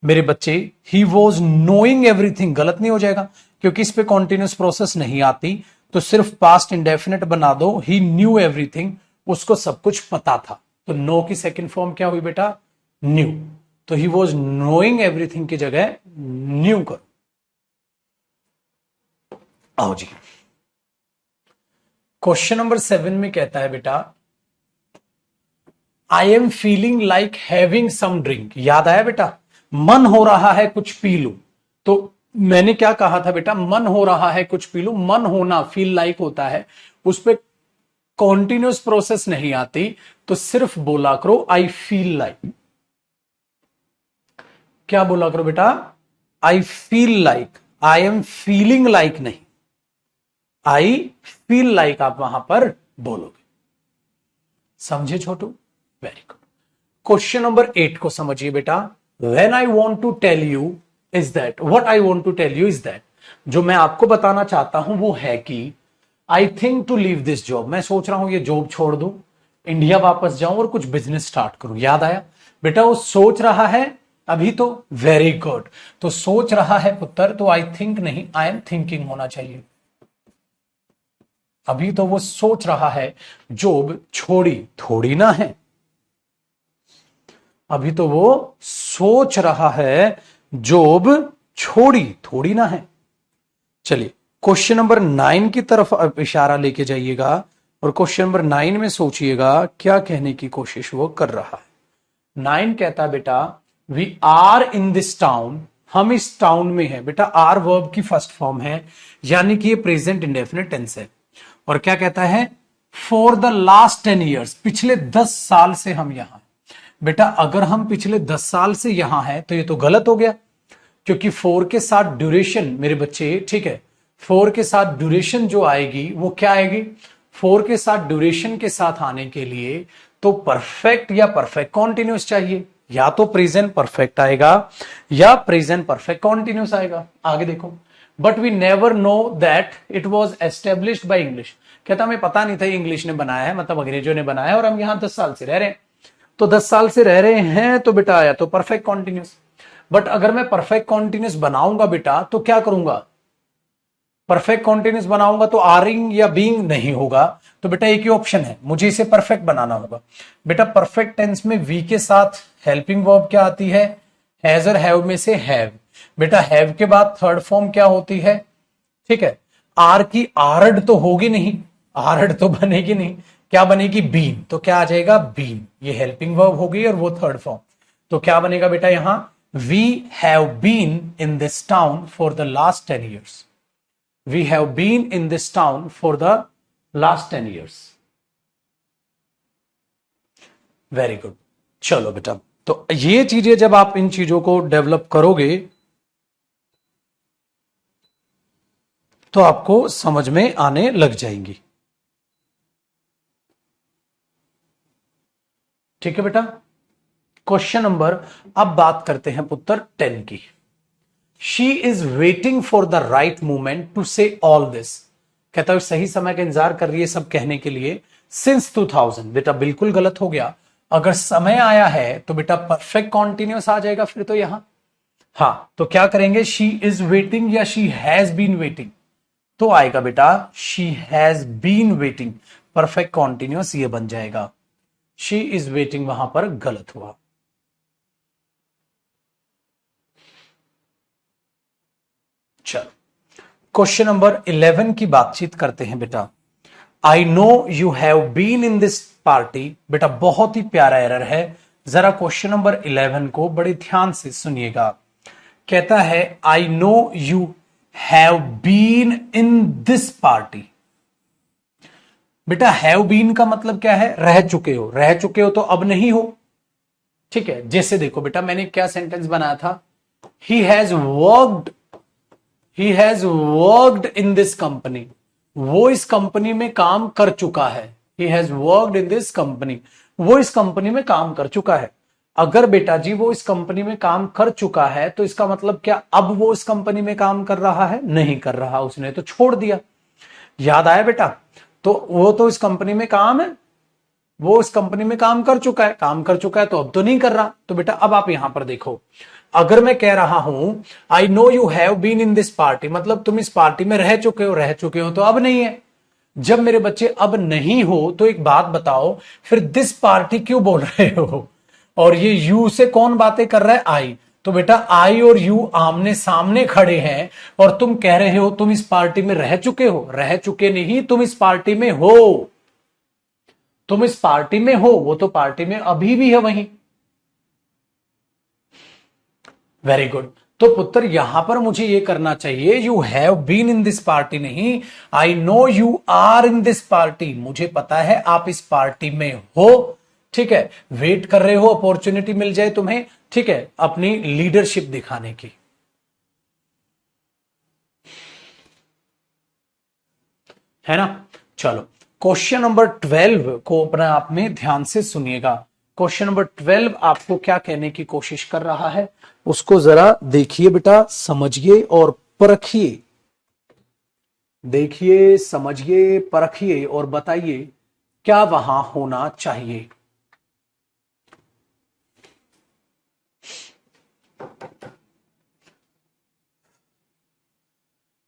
मेरे बच्चे, ही वॉज नोइंग एवरीथिंग गलत नहीं हो जाएगा? क्योंकि इस पे कॉन्टिन्यूस प्रोसेस नहीं आती, तो सिर्फ पास्ट इंडेफिनिट बना दो। ही न्यू एवरीथिंग, उसको सब कुछ पता था। तो नो की सेकंड फॉर्म क्या हुई बेटा? न्यू। तो ही वॉज नोइंग एवरीथिंग की जगह न्यू करो। आओ जी, क्वेश्चन नंबर 7 में कहता है बेटा, I am feeling like having some drink. याद आया बेटा? मन हो रहा है कुछ पी लू। तो मैंने क्या कहा था बेटा? मन हो रहा है कुछ पी लू। मन होना फील लाइक होता है, उस पर कॉन्टिन्यूस प्रोसेस नहीं आती, तो सिर्फ बोला करो आई फील लाइक। क्या बोला करो बेटा? I feel like. I am feeling like नहीं, आई फील लाइक आप वहां पर बोलोगे। समझे छोटू? Very good. क्वेश्चन नंबर 8 को समझिए बेटा। When I want to tell you is that, what I want to tell you is that, जो मैं आपको बताना चाहता हूं वो है कि I think to leave this job, मैं सोच रहा हूं ये जॉब छोड़ दूं, इंडिया वापस जाऊं और कुछ बिजनेस स्टार्ट करूं। याद आया बेटा, वो सोच रहा है अभी तो। वेरी गुड, तो सोच रहा है पुत्र, तो आई थिंक नहीं, आई एम थिंकिंग होना चाहिए। अभी तो वो सोच रहा है, जॉब छोड़ी थोड़ी ना है, अभी तो वो सोच रहा है, जॉब छोड़ी थोड़ी ना है। चलिए क्वेश्चन नंबर 9 की तरफ अब इशारा लेके जाइएगा और क्वेश्चन नंबर 9 में सोचिएगा क्या कहने की कोशिश वो कर रहा है। 9 कहता है बेटा, we are in this town, हम इस टाउन में है। बेटा आर वर्ब की फर्स्ट फॉर्म है, यानी कि ये प्रेजेंट इंडेफिनिट टेंस है। और क्या कहता है, फॉर द लास्ट 10 ईयर्स, पिछले 10 साल से हम यहां हैं। बेटा अगर हम पिछले 10 साल से यहां हैं तो ये तो गलत हो गया, क्योंकि फोर के साथ ड्यूरेशन मेरे बच्चे, ठीक है, फोर के साथ ड्यूरेशन जो आएगी वो क्या आएगी, फोर के साथ ड्यूरेशन के साथ आने के लिए तो परफेक्ट या परफेक्ट कॉन्टिन्यूस चाहिए, या तो प्रेजेंट परफेक्ट आएगा या प्रेजेंट परफेक्ट कॉन्टिन्यूस आएगा। आगे देखो, but we never know that it was established by English. कहता हमें पता नहीं था इंग्लिश ने बनाया है, मतलब अंग्रेजों ने बनाया है, और हम यहां 10 साल से रह रहे हैं। तो 10 साल से रह रहे हैं तो बेटा आया तो परफेक्ट कॉन्टिन्यूस। बट अगर मैं परफेक्ट कॉन्टिन्यूस बनाऊंगा बेटा तो क्या करूंगा, परफेक्ट कॉन्टिन्यूस बनाऊंगा तो आरिंग या बीइंग नहीं होगा। तो बेटा एक ही ऑप्शन है, मुझे इसे परफेक्ट बनाना होगा। बेटा परफेक्ट टेंस में वी के साथ हेल्पिंग वर्ब क्या आती है, हैज और हैव में से हैव। बेटा हैव के बाद थर्ड फॉर्म क्या होती है, ठीक है, आर की आरड तो होगी नहीं, आरड तो बनेगी नहीं, क्या बनेगी, बीन। तो क्या आ जाएगा, बीन, ये हेल्पिंग वर्ब होगी और वो थर्ड फॉर्म। तो क्या बनेगा बेटा यहां, we have been in this town for the last 10 years. We have been in this town for the last 10 years. Very good. चलो बेटा, तो ये चीजें जब आप इन चीजों को डेवलप करोगे तो आपको समझ में आने लग जाएंगी। ठीक है बेटा। क्वेश्चन नंबर, अब बात करते हैं पुत्र 10 की। She is waiting for the right moment to say all this. कहता है सही समय का इंतजार कर रही है सब कहने के लिए। Since 2000, बेटा बिल्कुल गलत हो गया। अगर समय आया है तो बेटा परफेक्ट कॉन्टिन्यूस आ जाएगा फिर तो यहां। हाँ, तो क्या करेंगे, she is waiting या she has been waiting, तो आएगा बेटा she has been waiting, perfect continuous ये बन जाएगा। she is waiting वहां पर गलत हुआ। चलो क्वेश्चन नंबर 11 की बातचीत करते हैं बेटा। I know you have been in this party. बेटा बहुत ही प्यारा एरर है, जरा क्वेश्चन नंबर 11 को बड़े ध्यान से सुनिएगा। कहता है I know you have been in this party. बेटा हैव बीन का मतलब क्या है, रह चुके हो, रह चुके हो तो अब नहीं हो। ठीक है, जैसे देखो बेटा मैंने क्या सेंटेंस बनाया था, he has worked, he has worked in this company, वो इस कंपनी में काम कर चुका है। He has worked in this company, वो इस कंपनी में काम कर चुका है। अगर बेटा जी वो इस कंपनी में काम कर चुका है तो इसका मतलब क्या अब वो इस कंपनी में काम कर रहा है, नहीं कर रहा, उसने तो छोड़ दिया। याद आया बेटा, तो वो तो इस कंपनी में काम है, वो इस कंपनी में काम कर चुका है, काम कर चुका है तो अब तो नहीं कर रहा। तो बेटा अब आप यहां पर देखो, अगर मैं कह रहा हूं I know you have been in this party, मतलब तुम इस पार्टी में रह चुके हो, रह चुके हो तो अब नहीं है। जब मेरे बच्चे अब नहीं हो तो एक बात बताओ, फिर दिस पार्टी क्यों बोल रहे हो, और ये यू से कौन बातें कर रहा है, आई। तो बेटा आई और यू आमने सामने खड़े हैं और तुम कह रहे हो तुम इस पार्टी में रह चुके हो, रह चुके नहीं, तुम इस पार्टी में हो, तुम इस पार्टी में हो, वो तो पार्टी में अभी भी है वहीं। Very good. तो पुत्र यहां पर मुझे ये करना चाहिए, you have been in this party नहीं, I know you are in this party, मुझे पता है आप इस पार्टी में हो। ठीक है, वेट कर रहे हो अपॉर्चुनिटी मिल जाए तुम्हें, ठीक है, अपनी लीडरशिप दिखाने की। है ना। चलो क्वेश्चन नंबर 12 को अपने आप में ध्यान से सुनिएगा। क्वेश्चन नंबर 12 आपको क्या कहने की कोशिश कर रहा है उसको जरा देखिए बेटा, समझिए और परखिए। देखिए, समझिए, परखिए और बताइए क्या वहां होना चाहिए।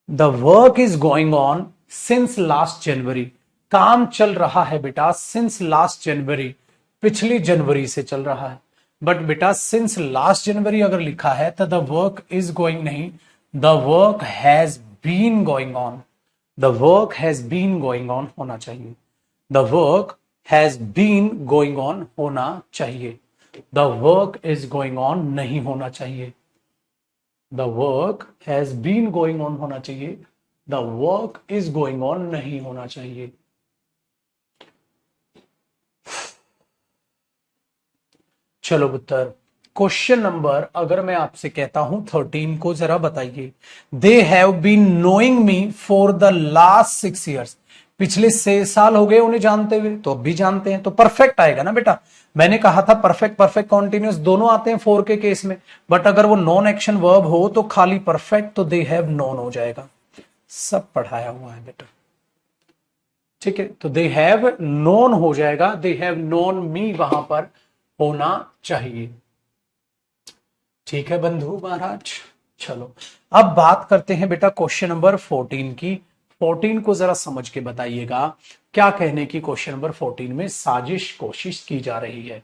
The work is going on since last January. काम चल रहा है बेटा सिंस लास्ट जनवरी, पिछली जनवरी से चल रहा है। बट बेटा सिंस लास्ट जनवरी अगर लिखा है तो द वर्क इज गोइंग नहीं, the work has been going on. The work has been going on होना चाहिए। The work has been going on होना चाहिए। The work is going on नहीं होना चाहिए। The work has been going on होना चाहिए। The work is going on नहीं होना चाहिए। चलो पुत्र, क्वेश्चन नंबर अगर मैं आपसे कहता हूं 13 को जरा बताइए। They have been knowing me for the last 6 years। पिछले 6 साल हो गए उन्हें जानते हुए, तो अब भी जानते हैं, तो परफेक्ट आएगा ना बेटा। मैंने कहा था परफेक्ट परफेक्ट कॉन्टिन्यूस दोनों आते हैं फोर के केस में, बट अगर वो नॉन एक्शन वर्ब हो तो खाली परफेक्ट, तो दे हैव नोन हो जाएगा। सब पढ़ाया हुआ है बेटा, ठीक है। तो दे हैव नोन हो जाएगा, दे हैव नोन मी वहां पर होना चाहिए। ठीक है बंधु महाराज। चलो अब बात करते हैं बेटा क्वेश्चन नंबर 14 की। 14 को जरा समझ के बताइएगा क्या कहने की क्वेश्चन नंबर 14 में साजिश कोशिश की जा रही है।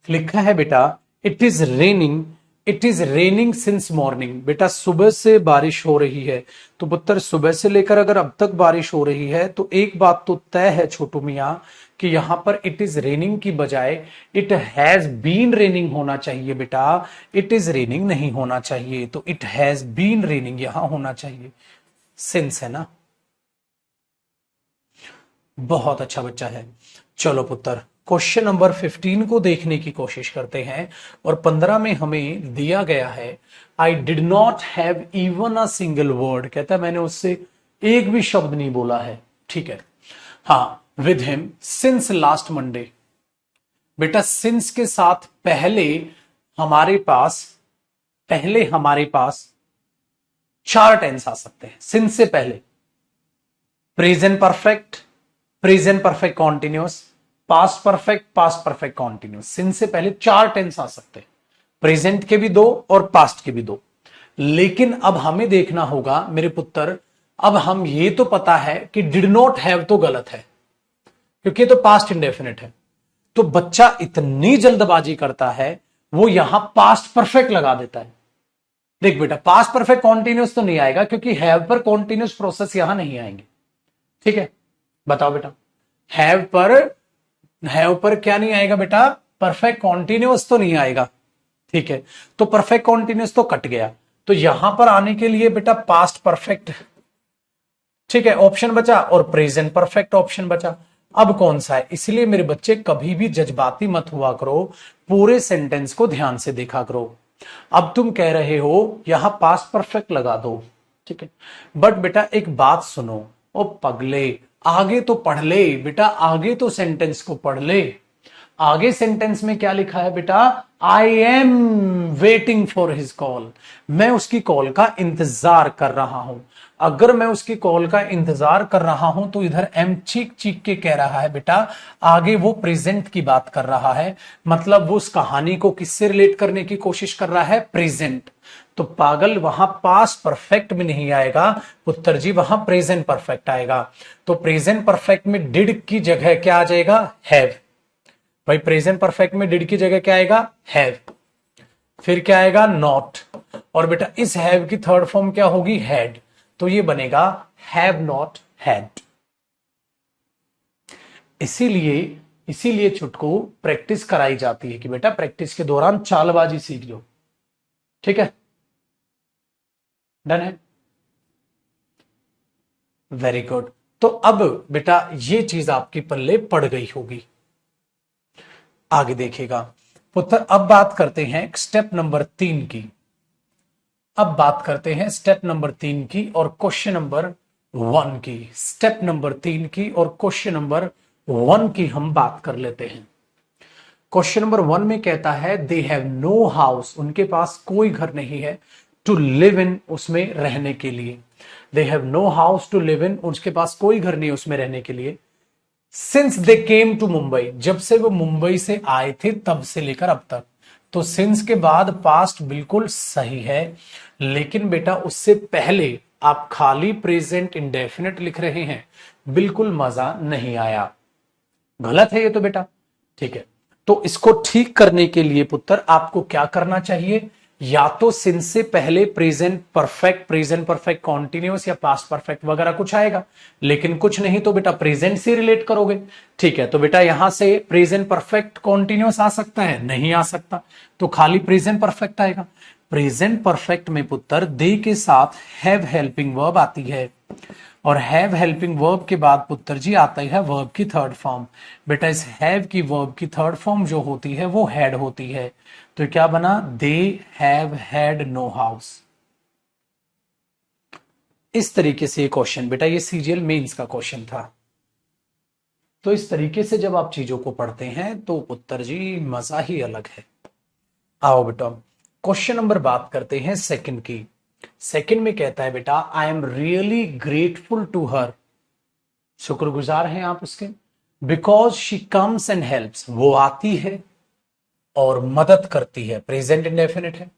लिखा है बेटा it is raining, it is raining since morning. बेटा सुबह से बारिश हो रही है, तो पुत्र सुबह से लेकर अगर अब तक बारिश हो रही है तो एक बात तो तय है छोटू मियां कि यहां पर इट इज रेनिंग की बजाय इट हैज बीन रेनिंग होना चाहिए बेटा। इट इज रेनिंग नहीं होना चाहिए, तो इट हैज बीन रेनिंग यहां होना चाहिए। सिंस है ना, बहुत अच्छा बच्चा है। चलो पुत्र क्वेश्चन नंबर 15 को देखने की कोशिश करते हैं। और 15 में हमें दिया गया है I did not have even a single word. कहता है मैंने उससे एक भी शब्द नहीं बोला है, ठीक है। हाँ, with him since last Monday. बेटा सिंस के साथ पहले हमारे पास 4 टेंस आ सकते हैं। सिंस से पहले present perfect, present perfect continuous, past perfect continuous. Since से पहले 4 टेंस आ सकते हैं, प्रेजेंट के भी 2 और पास्ट के भी 2। लेकिन अब हमें देखना होगा मेरे पुत्र, अब हम ये तो पता है कि डिड नॉट हैव तो गलत है क्योंकि तो पास्ट इंडेफिनिट है। तो बच्चा इतनी जल्दबाजी करता है वो यहां पास्ट परफेक्ट लगा देता है। देख बेटा पास्ट परफेक्ट कॉन्टिन्यूस तो नहीं आएगा क्योंकि हैव पर कॉन्टिन्यूस प्रोसेस यहां नहीं आएंगे, ठीक है। बताओ बेटा, हैव पर क्या नहीं आएगा बेटा, परफेक्ट कॉन्टिन्यूस तो नहीं आएगा, ठीक है। तो परफेक्ट कॉन्टिन्यूस तो कट गया, तो यहां पर आने के लिए बेटा पास्ट परफेक्ट, ठीक है, ऑप्शन बचा और प्रेजेंट परफेक्ट ऑप्शन बचा। अब कौन सा है, इसलिए मेरे बच्चे कभी भी जज्बाती मत हुआ करो, पूरे सेंटेंस को ध्यान से देखा करो। अब तुम कह रहे हो यहां पास्ट परफेक्ट लगा दो, ठीक है, बट बेटा एक बात सुनो, ओ पगले आगे तो पढ़ ले बेटा, आगे तो सेंटेंस को पढ़ ले। आगे सेंटेंस में क्या लिखा है बेटा, I am waiting for his call. मैं उसकी कॉल का इंतजार कर रहा हूं। अगर मैं उसकी कॉल का इंतजार कर रहा हूं तो इधर एम चीख चीख के कह रहा है बेटा, आगे वो प्रेजेंट की बात कर रहा है, मतलब वो उस कहानी को किससे रिलेट करने की कोशिश कर रहा है, प्रेजेंट। तो पागल वहां पास्ट परफेक्ट में नहीं आएगा पुत्र जी, वहां प्रेजेंट परफेक्ट आएगा। तो प्रेजेंट परफेक्ट में डिड की जगह क्या आ जाएगा, हैव। भाई प्रेजेंट परफेक्ट में डिड की जगह क्या आएगा, हैव। फिर क्या आएगा, नॉट। और बेटा इस हैव की थर्ड फॉर्म क्या होगी, हैड। तो ये बनेगा हैव नॉट हैड। इसीलिए छुटको प्रैक्टिस कराई जाती है कि बेटा प्रैक्टिस के दौरान चालबाजी सीख लो, ठीक है। डन है, वेरी गुड। तो अब बेटा ये चीज आपकी पल्ले पड़ गई होगी, आगे देखिएगा पुत्र। अब बात करते हैं स्टेप नंबर 3 की। अब बात करते हैं स्टेप नंबर 3 की और क्वेश्चन नंबर 1 की। स्टेप नंबर 3 की और क्वेश्चन नंबर 1 की हम बात कर लेते हैं। क्वेश्चन नंबर 1 में कहता है दे हैव नो हाउस, उनके पास कोई घर नहीं है, टू लिव इन, उसमें रहने के लिए। They have no house to live in, उसके पास कोई घर नहीं उसमें रहने के लिए। Since they came to Mumbai, जब से वो मुंबई से आए थे तब से लेकर अब तक। तो सिंस के बाद पास्ट बिल्कुल सही है, लेकिन बेटा उससे पहले आप खाली प्रेजेंट इंडेफिनिट लिख रहे हैं, बिल्कुल मजा नहीं आया, गलत है ये तो बेटा। ठीक है, तो इसको ठीक करने के लिए पुत्र आपको क्या करना चाहिए, या तो सिंस से पहले प्रेजेंट परफेक्ट कॉन्टिन्यूस या पास्ट परफेक्ट वगैरह कुछ आएगा, लेकिन कुछ नहीं तो बेटा प्रेजेंट से रिलेट करोगे। ठीक है, तो बेटा यहां से प्रेजेंट परफेक्ट कॉन्टिन्यूस आ सकता है, नहीं आ सकता, तो खाली प्रेजेंट परफेक्ट आएगा। प्रेजेंट परफेक्ट में पुत्र दे के साथ हैव हेल्पिंग वर्ब आती है, और हैव हेल्पिंग वर्ब के बाद पुत्र जी आता है वर्ब की थर्ड फॉर्म। बेटा इस हैव की वर्ब की थर्ड फॉर्म जो होती है वो हैड होती है, तो क्या बना, they have had no house. इस तरीके से ये क्वेश्चन, बेटा ये सीजीएल मेंस का क्वेश्चन था। तो इस तरीके से जब आप चीजों को पढ़ते हैं तो पुत्र जी मजा ही अलग है। आओ बेटा क्वेश्चन नंबर बात करते हैं सेकंड की। सेकंड में कहता है बेटा I am really grateful to her, शुक्रगुजार हैं आप उसके, because she comes and helps, वो आती है और मदद करती है, प्रेजेंट इंडेफिनिट है,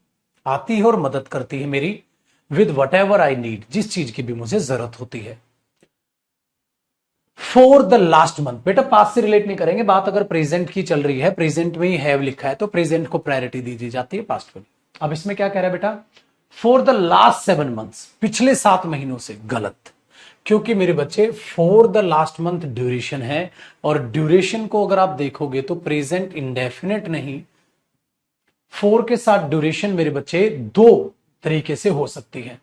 आती है और मदद करती है मेरी, with what ever I need, जिस चीज की भी मुझे जरूरत होती है। फॉर द लास्ट मंथ, बेटा पास्ट से रिलेट नहीं करेंगे, बात अगर प्रेजेंट की चल रही है, प्रेजेंट में ही हैव लिखा है तो प्रेजेंट को प्रायोरिटी दी जाती है, पास्ट को। अब इसमें क्या कह रहा है बेटा, फॉर द लास्ट 7 मंथ्स, पिछले 7 महीनों से, गलत, क्योंकि मेरे बच्चे for the last month duration है, और ड्यूरेशन को अगर आप देखोगे तो प्रेजेंट इंडेफिनिट नहीं, फॉर के साथ ड्यूरेशन मेरे बच्चे 2 तरीके से हो सकती है।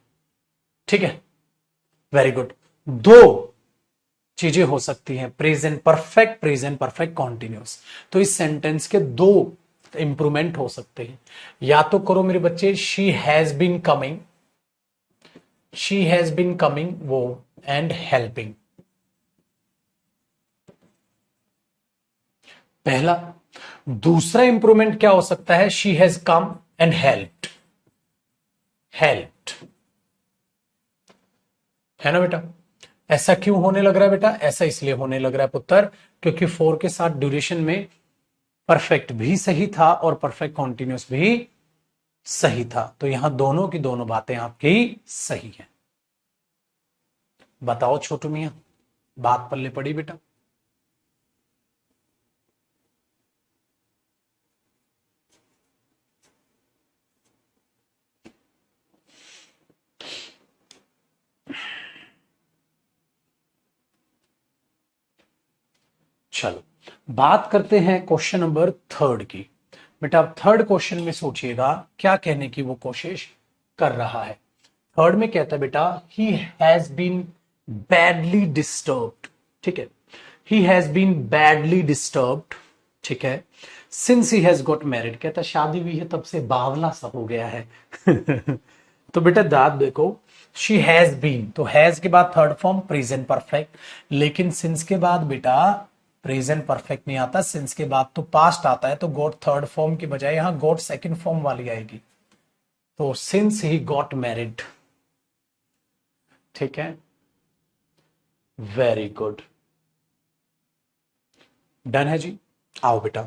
ठीक है, वेरी गुड, 2 चीजें हो सकती हैं, प्रेजेंट परफेक्ट कॉन्टिन्यूस। तो इस सेंटेंस के 2 इंप्रूवमेंट हो सकते हैं, या तो करो मेरे बच्चे शी हैज बीन कमिंग वो एंड हेल्पिंग, पहला। दूसरा इंप्रूवमेंट क्या हो सकता है, she has come and helped है ना बेटा। ऐसा क्यों होने लग रहा है बेटा, ऐसा इसलिए होने लग रहा है पुत्र क्योंकि 4 के साथ ड्यूरेशन में परफेक्ट भी सही था और परफेक्ट कॉन्टिन्यूस भी सही था, तो यहां दोनों की दोनों बातें आपकी सही हैं। बताओ छोटू मियां, बात पल्ले पड़ी बेटा। चलो बात करते हैं क्वेश्चन नंबर 3 की। बेटा आप 3rd क्वेश्चन में सोचिएगा क्या कहने की वो कोशिश कर रहा है। 3rd में कहता है बेटा he has been badly disturbed, ठीक है, he has been badly disturbed, ठीक है, since he has got married, कहता शादी हुई है तब से बावला सा हो गया है तो बेटा दाद देखो, शी हैज बीन, तो हैज के बाद 3rd फॉर्म प्रेजेंट परफेक्ट, लेकिन सिंस के बाद बेटा प्रेजेंट परफेक्ट नहीं आता, सिंस के बाद तो पास्ट आता है, तो गॉट 3rd फॉर्म की बजाय यहां गॉट 2nd फॉर्म वाली आएगी, तो सिंस ही गॉट मैरिड, ठीक है, वेरी गुड, डन है जी। आओ बेटा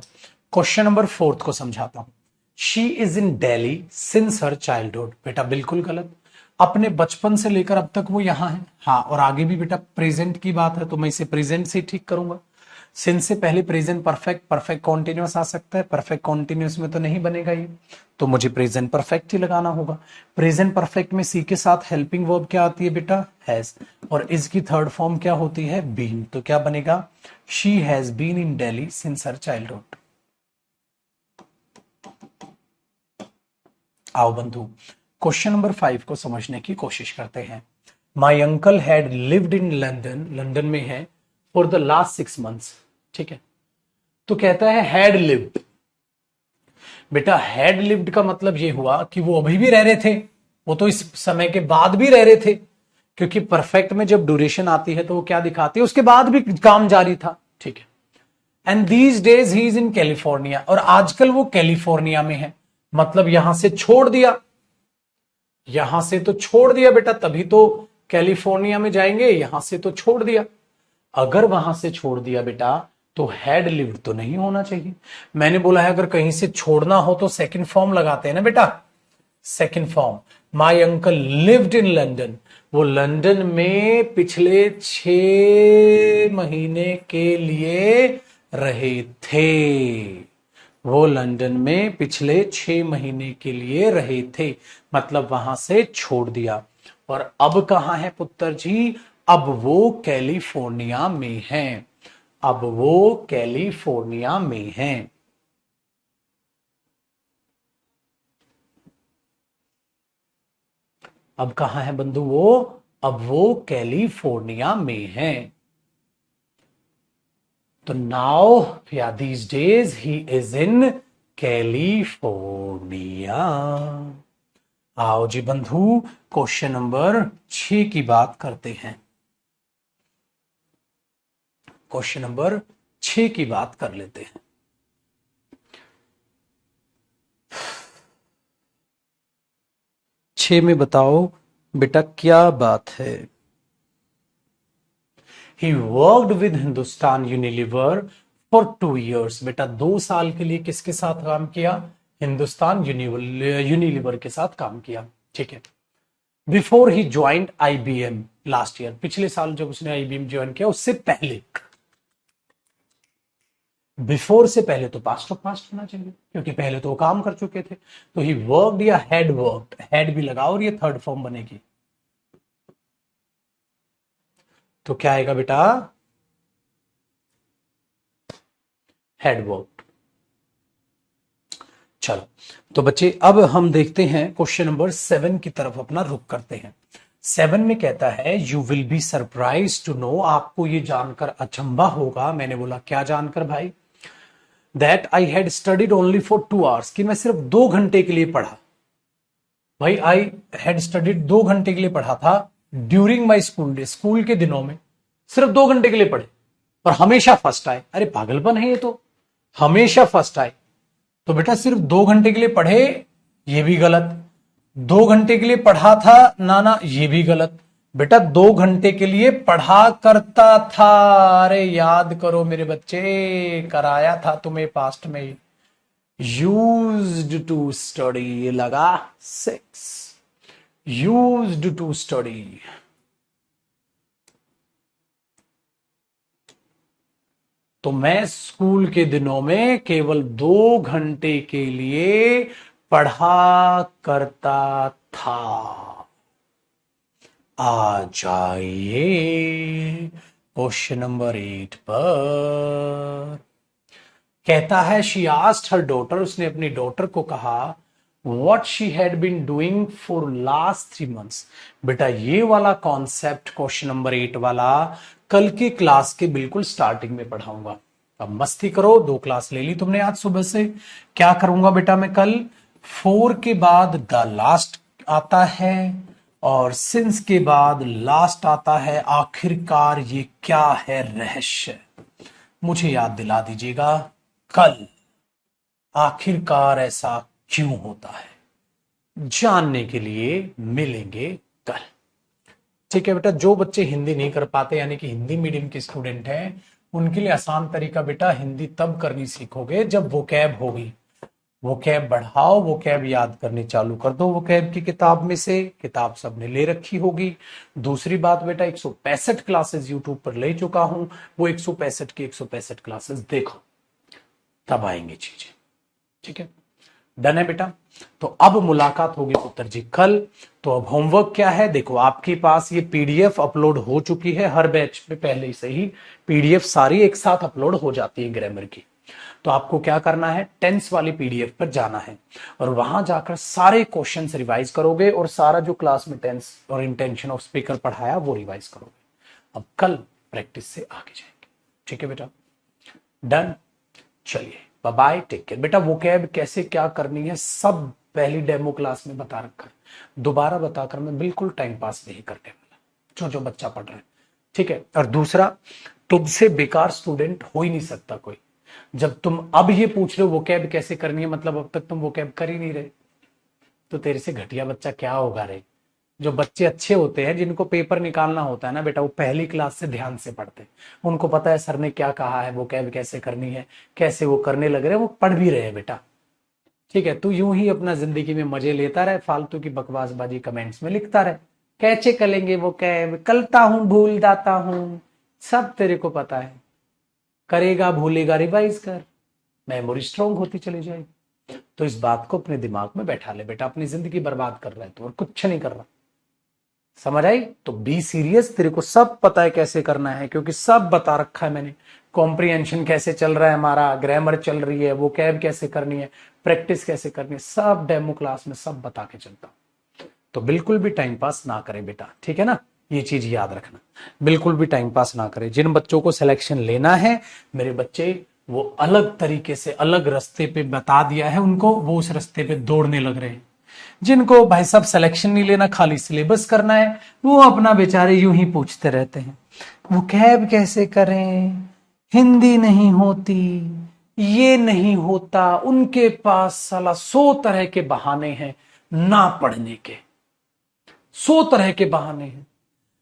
क्वेश्चन नंबर 4 को समझाता हूं। She is in Delhi since her childhood, बेटा बिल्कुल गलत, अपने बचपन से लेकर अब तक वो यहां है, हाँ, और आगे भी बेटा प्रेजेंट की बात है तो मैं इसे प्रेजेंट से ठीक करूंगा। सिंस से पहले प्रेजेंट परफेक्ट कॉन्टिन्यूस आ सकता है, परफेक्ट कॉन्टिन्यूस में तो नहीं बनेगा ये, तो मुझे प्रेजेंट परफेक्ट ही लगाना होगा। प्रेजेंट परफेक्ट में सी के साथ हेल्पिंग वर्ब क्या आती है बेटा, हैज, और इज की 3rd फॉर्म क्या होती है, बीन, तो क्या बनेगा, she has been in Delhi since her childhood. आओ बंधु क्वेश्चन नंबर 5 को समझने की कोशिश करते हैं। My uncle had lived in London, London में है, फॉर द लास्ट 6 मंथ्स, ठीक है, तो कहता है हैड लिव्ड, बेटा हैड लिव्ड का मतलब यह हुआ कि वो अभी भी रह रहे थे, वो तो इस समय के बाद भी रह रहे थे, क्योंकि परफेक्ट में जब ड्यूरेशन आती है तो वो क्या दिखाती है, उसके बाद भी काम जारी था, ठीक है। And these days he is in California, और आजकल वो कैलिफोर्निया में है, मतलब यहां से छोड़ दिया, यहां से तो छोड़ दिया बेटा, तभी तो कैलिफोर्निया में जाएंगे, यहां से तो छोड़ दिया। अगर वहां से छोड़ दिया बेटा तो हैड लिव्ड तो नहीं होना चाहिए। मैंने बोला है अगर कहीं से छोड़ना हो तो सेकंड फॉर्म लगाते हैं ना बेटा, second form. My uncle lived in London, वो लंदन में पिछले 6 महीने के लिए रहे थे। वो लंदन में पिछले 6 महीने के लिए रहे थे, मतलब वहां से छोड़ दिया। और अब कहां है पुत्र जी? अब वो कैलिफोर्निया में हैं। अब वो कैलिफोर्निया में हैं। अब कहां है बंधु वो? अब वो कैलिफोर्निया में हैं। तो नाउ या these days he is in California. आओ जी बंधु, क्वेश्चन नंबर 6 की बात करते हैं। क्वेश्चन नंबर 6 की बात कर लेते हैं। छह में बताओ बेटा क्या बात है। He worked with Hindustan Unilever for 2 years। बेटा 2 साल के लिए किसके साथ काम किया? हिंदुस्तान यूनिलीवर के साथ काम किया। ठीक है। Before he joint IBM last year, पिछले साल जब उसने आईबीएम ज्वाइन किया उससे पहले। बिफोर से पहले तो पास्ट ऑफ पास्ट होना चाहिए, क्योंकि पहले तो वो काम कर चुके थे। तो ही वर्कड या हैड वर्कड, हैड भी लगाओ और ये थर्ड फॉर्म बनेगी। तो क्या आएगा बेटा? Had worked. चलो तो बच्चे अब हम देखते हैं क्वेश्चन नंबर 7 की तरफ अपना रुख करते हैं। 7 में कहता है you will be surprise to know, आपको ये जानकर अचंभा होगा। मैंने बोला क्या जानकर भाई? That I had studied only for 2 hours, कि मैं सिर्फ 2 घंटे के लिए पढ़ा। भाई आई हैड स्टडीड 2 घंटे के लिए पढ़ा था during my school day, school के दिनों में सिर्फ 2 घंटे के लिए पढ़े और हमेशा फर्स्ट आए। अरे पागलपन है ये तो, हमेशा फर्स्ट आए। तो बेटा सिर्फ 2 घंटे के लिए पढ़े, ये भी गलत। 2 घंटे के लिए पढ़ा था, ना ना ये भी गलत। बेटा 2 घंटे के लिए पढ़ा करता था। अरे याद करो मेरे बच्चे, कराया था तुम्हें पास्ट में। यूज्ड टू स्टडी, ये लगा 6। Used to study. तो मैं स्कूल के दिनों में केवल 2 घंटे के लिए पढ़ा करता था। आ जाइए क्वेश्चन नंबर 8 पर। कहता है शी आस्क्ड हर डॉटर, उसने अपनी डॉटर को कहा what she had been doing for last 3 months। बेटा ये वाला कॉन्सेप्ट क्वेश्चन नंबर 8 वाला कल की क्लास के बिल्कुल स्टार्टिंग में पढ़ाऊंगा। अब मस्ती करो, 2 क्लास ले ली तुमने आज सुबह से। क्या करूंगा बेटा मैं कल? 4 के बाद द लास्ट आता है और सिंस के बाद लास्ट आता है। आखिरकार ये क्या है रहस्य, मुझे याद दिला दीजिएगा कल। आखिरकार ऐसा क्यों होता है, जानने के लिए मिलेंगे कल। ठीक है बेटा, जो बच्चे हिंदी नहीं कर पाते यानी कि हिंदी मीडियम के स्टूडेंट हैं, उनके लिए आसान तरीका बेटा हिंदी तब करनी सीखोगे जब वोकैब होगी। वोकैब बढ़ाओ, वोकैब याद करनी चालू कर दो। वोकैब की किताब में से, किताब सबने ले रखी होगी। दूसरी बात बेटा 165 क्लासेस यूट्यूब पर ले चुका हूं, वो 165 की 165 क्लासेस देखो, तब आएंगे चीजें। ठीक है, डन है बेटा। तो अब मुलाकात होगी पुत्र जी कल। तो अब होमवर्क क्या है देखो, आपके पास ये पीडीएफ अपलोड हो चुकी है, हर बैच में पहले से ही पीडीएफ सारी एक साथ अपलोड हो जाती है ग्रामर की। तो आपको क्या करना है, टेंस वाली पीडीएफ पर जाना है और वहां जाकर सारे क्वेश्चंस रिवाइज करोगे और सारा जो क्लास में टेंस और इंटेंशन ऑफ स्पीकर पढ़ाया वो रिवाइज करोगे। अब कल प्रैक्टिस से आगे जाएंगे। ठीक है बेटा, डन। चलिए बाय बाय, टेक केयर। बेटा वोकैब कैसे क्या करनी है सब पहली डेमो क्लास में बता रखा है, दोबारा बताकर मैं बिल्कुल टाइम पास नहीं करने वाला, जो बच्चा पढ़ रहा है। ठीक है, और दूसरा, तुमसे बेकार स्टूडेंट हो ही नहीं सकता कोई। जब तुम अब ये पूछ रहे हो वोकैब कैसे करनी है, मतलब अब तक तुम वोकैब कर ही नहीं रहे। तो तेरे से घटिया बच्चा क्या होगा रे। जो बच्चे अच्छे होते हैं, जिनको पेपर निकालना होता है ना बेटा, वो पहली क्लास से ध्यान से पढ़ते हैं। उनको पता है सर ने क्या कहा है, वो कैब कैसे करनी है, कैसे वो करने लग रहे हैं, वो पढ़ भी रहे हैं बेटा। ठीक है, तू यूं ही अपना जिंदगी में मजे लेता रहे, फालतू की बकवासबाजी कमेंट्स में लिखता रहे। कैचे करेंगे वो कैब, कलता हूं भूल जाता हूं, सब तेरे को पता है। करेगा भूलेगा रिवाइज कर, मेमोरी स्ट्रांग होती चली जाएगी। तो इस बात को अपने दिमाग में बैठा ले बेटा, अपनी जिंदगी बर्बाद कर रहा है तो, और कुछ नहीं कर रहा। समझ आई? तो बी सीरियस, तेरे को सब पता है कैसे करना है, क्योंकि सब बता रखा है मैंने। कॉम्प्रिहेंशन कैसे चल रहा है हमारा, ग्रामर चल रही है, वो कैब कैसे करनी है, प्रैक्टिस कैसे करनी है, सब डेमो क्लास में सब बता के चलता हूं। तो बिल्कुल भी टाइम पास ना करे बेटा, ठीक है ना, ये चीज याद रखना। बिल्कुल भी टाइम पास ना करे। जिन बच्चों को सिलेक्शन लेना है मेरे बच्चे, वो अलग तरीके से अलग रास्ते पे बता दिया है उनको, वो उस रास्ते पे दौड़ने लग रहे हैं। जिनको भाई साहब सिलेक्शन नहीं लेना, खाली सिलेबस करना है, वो अपना बेचारे यूं ही पूछते रहते हैं, वो कैब कैसे करें, हिंदी नहीं होती, ये नहीं होता। उनके पास साला 100 तरह के बहाने हैं ना पढ़ने के, 100 तरह के बहाने हैं।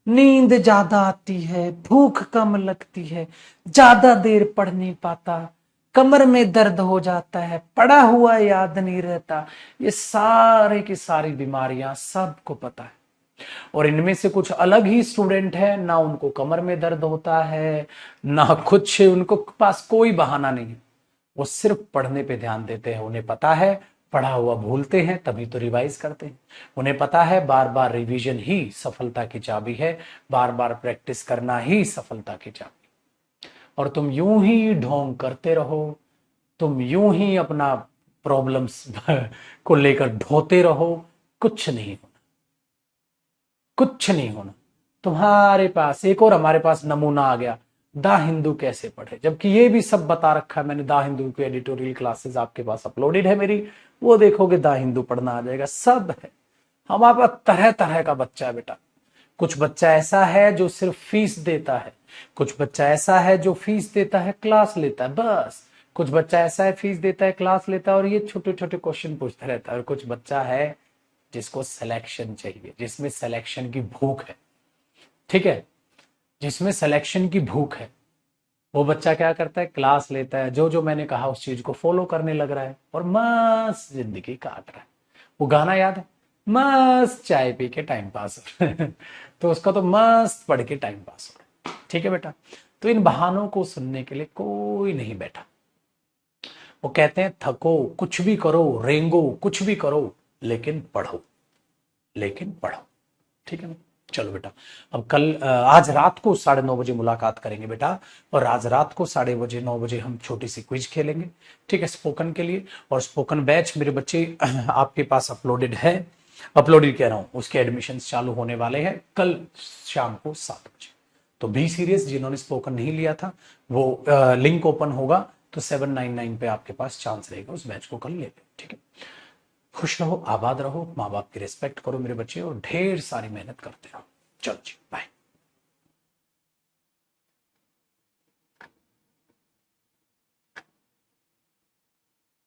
नींद ज्यादा आती है, भूख कम लगती है, ज्यादा देर पढ़ नहीं पाता, कमर में दर्द हो जाता है, पढ़ा हुआ याद नहीं रहता। ये सारे की सारी बीमारियां सबको पता है। और इनमें से कुछ अलग ही स्टूडेंट है, ना उनको कमर में दर्द होता है ना कुछ, उनको पास कोई बहाना नहीं है। वो सिर्फ पढ़ने पे ध्यान देते हैं। उन्हें पता है पढ़ा हुआ भूलते हैं, तभी तो रिवाइज करते हैं। उन्हें पता है बार बार रिवीजन ही सफलता की चाबी है, बार बार प्रैक्टिस करना ही सफलता की चाबी। और तुम यूं ही ढोंग करते रहो, तुम यूं ही अपना प्रॉब्लम्स को लेकर ढोते रहो, कुछ नहीं होना, कुछ नहीं होना। तुम्हारे पास एक और हमारे पास नमूना आ गया, द हिंदू कैसे पढ़े, जबकि ये भी सब बता रखा है मैंने। द हिंदू की एडिटोरियल क्लासेस आपके पास अपलोडेड है मेरी, वो देखोगे द हिंदू पढ़ना आ जाएगा, सब है। हमारे पास तरह तरह का बच्चा है बेटा। कुछ बच्चा ऐसा है जो सिर्फ फीस देता है, कुछ बच्चा ऐसा है जो फीस देता है क्लास लेता है बस, कुछ बच्चा ऐसा है फीस देता है क्लास लेता है और ये छोटे छोटे क्वेश्चन पूछता रहता है, और कुछ बच्चा है जिसको सिलेक्शन चाहिए, जिसमें सिलेक्शन की भूख है। ठीक है, जिसमें सिलेक्शन की भूख है, वो बच्चा क्या करता है, क्लास लेता है, जो जो मैंने कहा उस चीज को फॉलो करने लग रहा है और मस्त जिंदगी काट रहा है। वो गाना याद है, मस्त चाय पी के टाइम पास हो रहा है। तो उसका तो मस्त पढ़ के टाइम पास हो रहा है। ठीक है बेटा, तो इन बहानों को सुनने के लिए कोई नहीं बैठा। वो कहते हैं थको, कुछ भी करो, रेंगो, कुछ भी करो, लेकिन पढ़ो, लेकिन पढ़ो। ठीक है ना? चलो बेटा, अब कल आज रात को 9:30 बजे मुलाकात करेंगे बेटा, और आज रात को 9:30 हम छोटी सी क्विज खेलेंगे। ठीक है, स्पोकन के लिए। और स्पोकन बैच मेरे बच्चे आपके पास अपलोडेड है, अपलोडेड कह रहा हूं, उसके एडमिशन चालू होने वाले हैं कल शाम को 7 बजे। तो बी सीरियस, जिन्होंने स्पोकन नहीं लिया था वो लिंक ओपन होगा तो 799 पे आपके पास चांस रहेगा, उस बैच को कल ले लें। ठीक है, खुश रहो, आबाद रहो, माँ बाप की रिस्पेक्ट करो मेरे बच्चे, और ढेर सारी मेहनत करते रहो। चलो जी, बाय।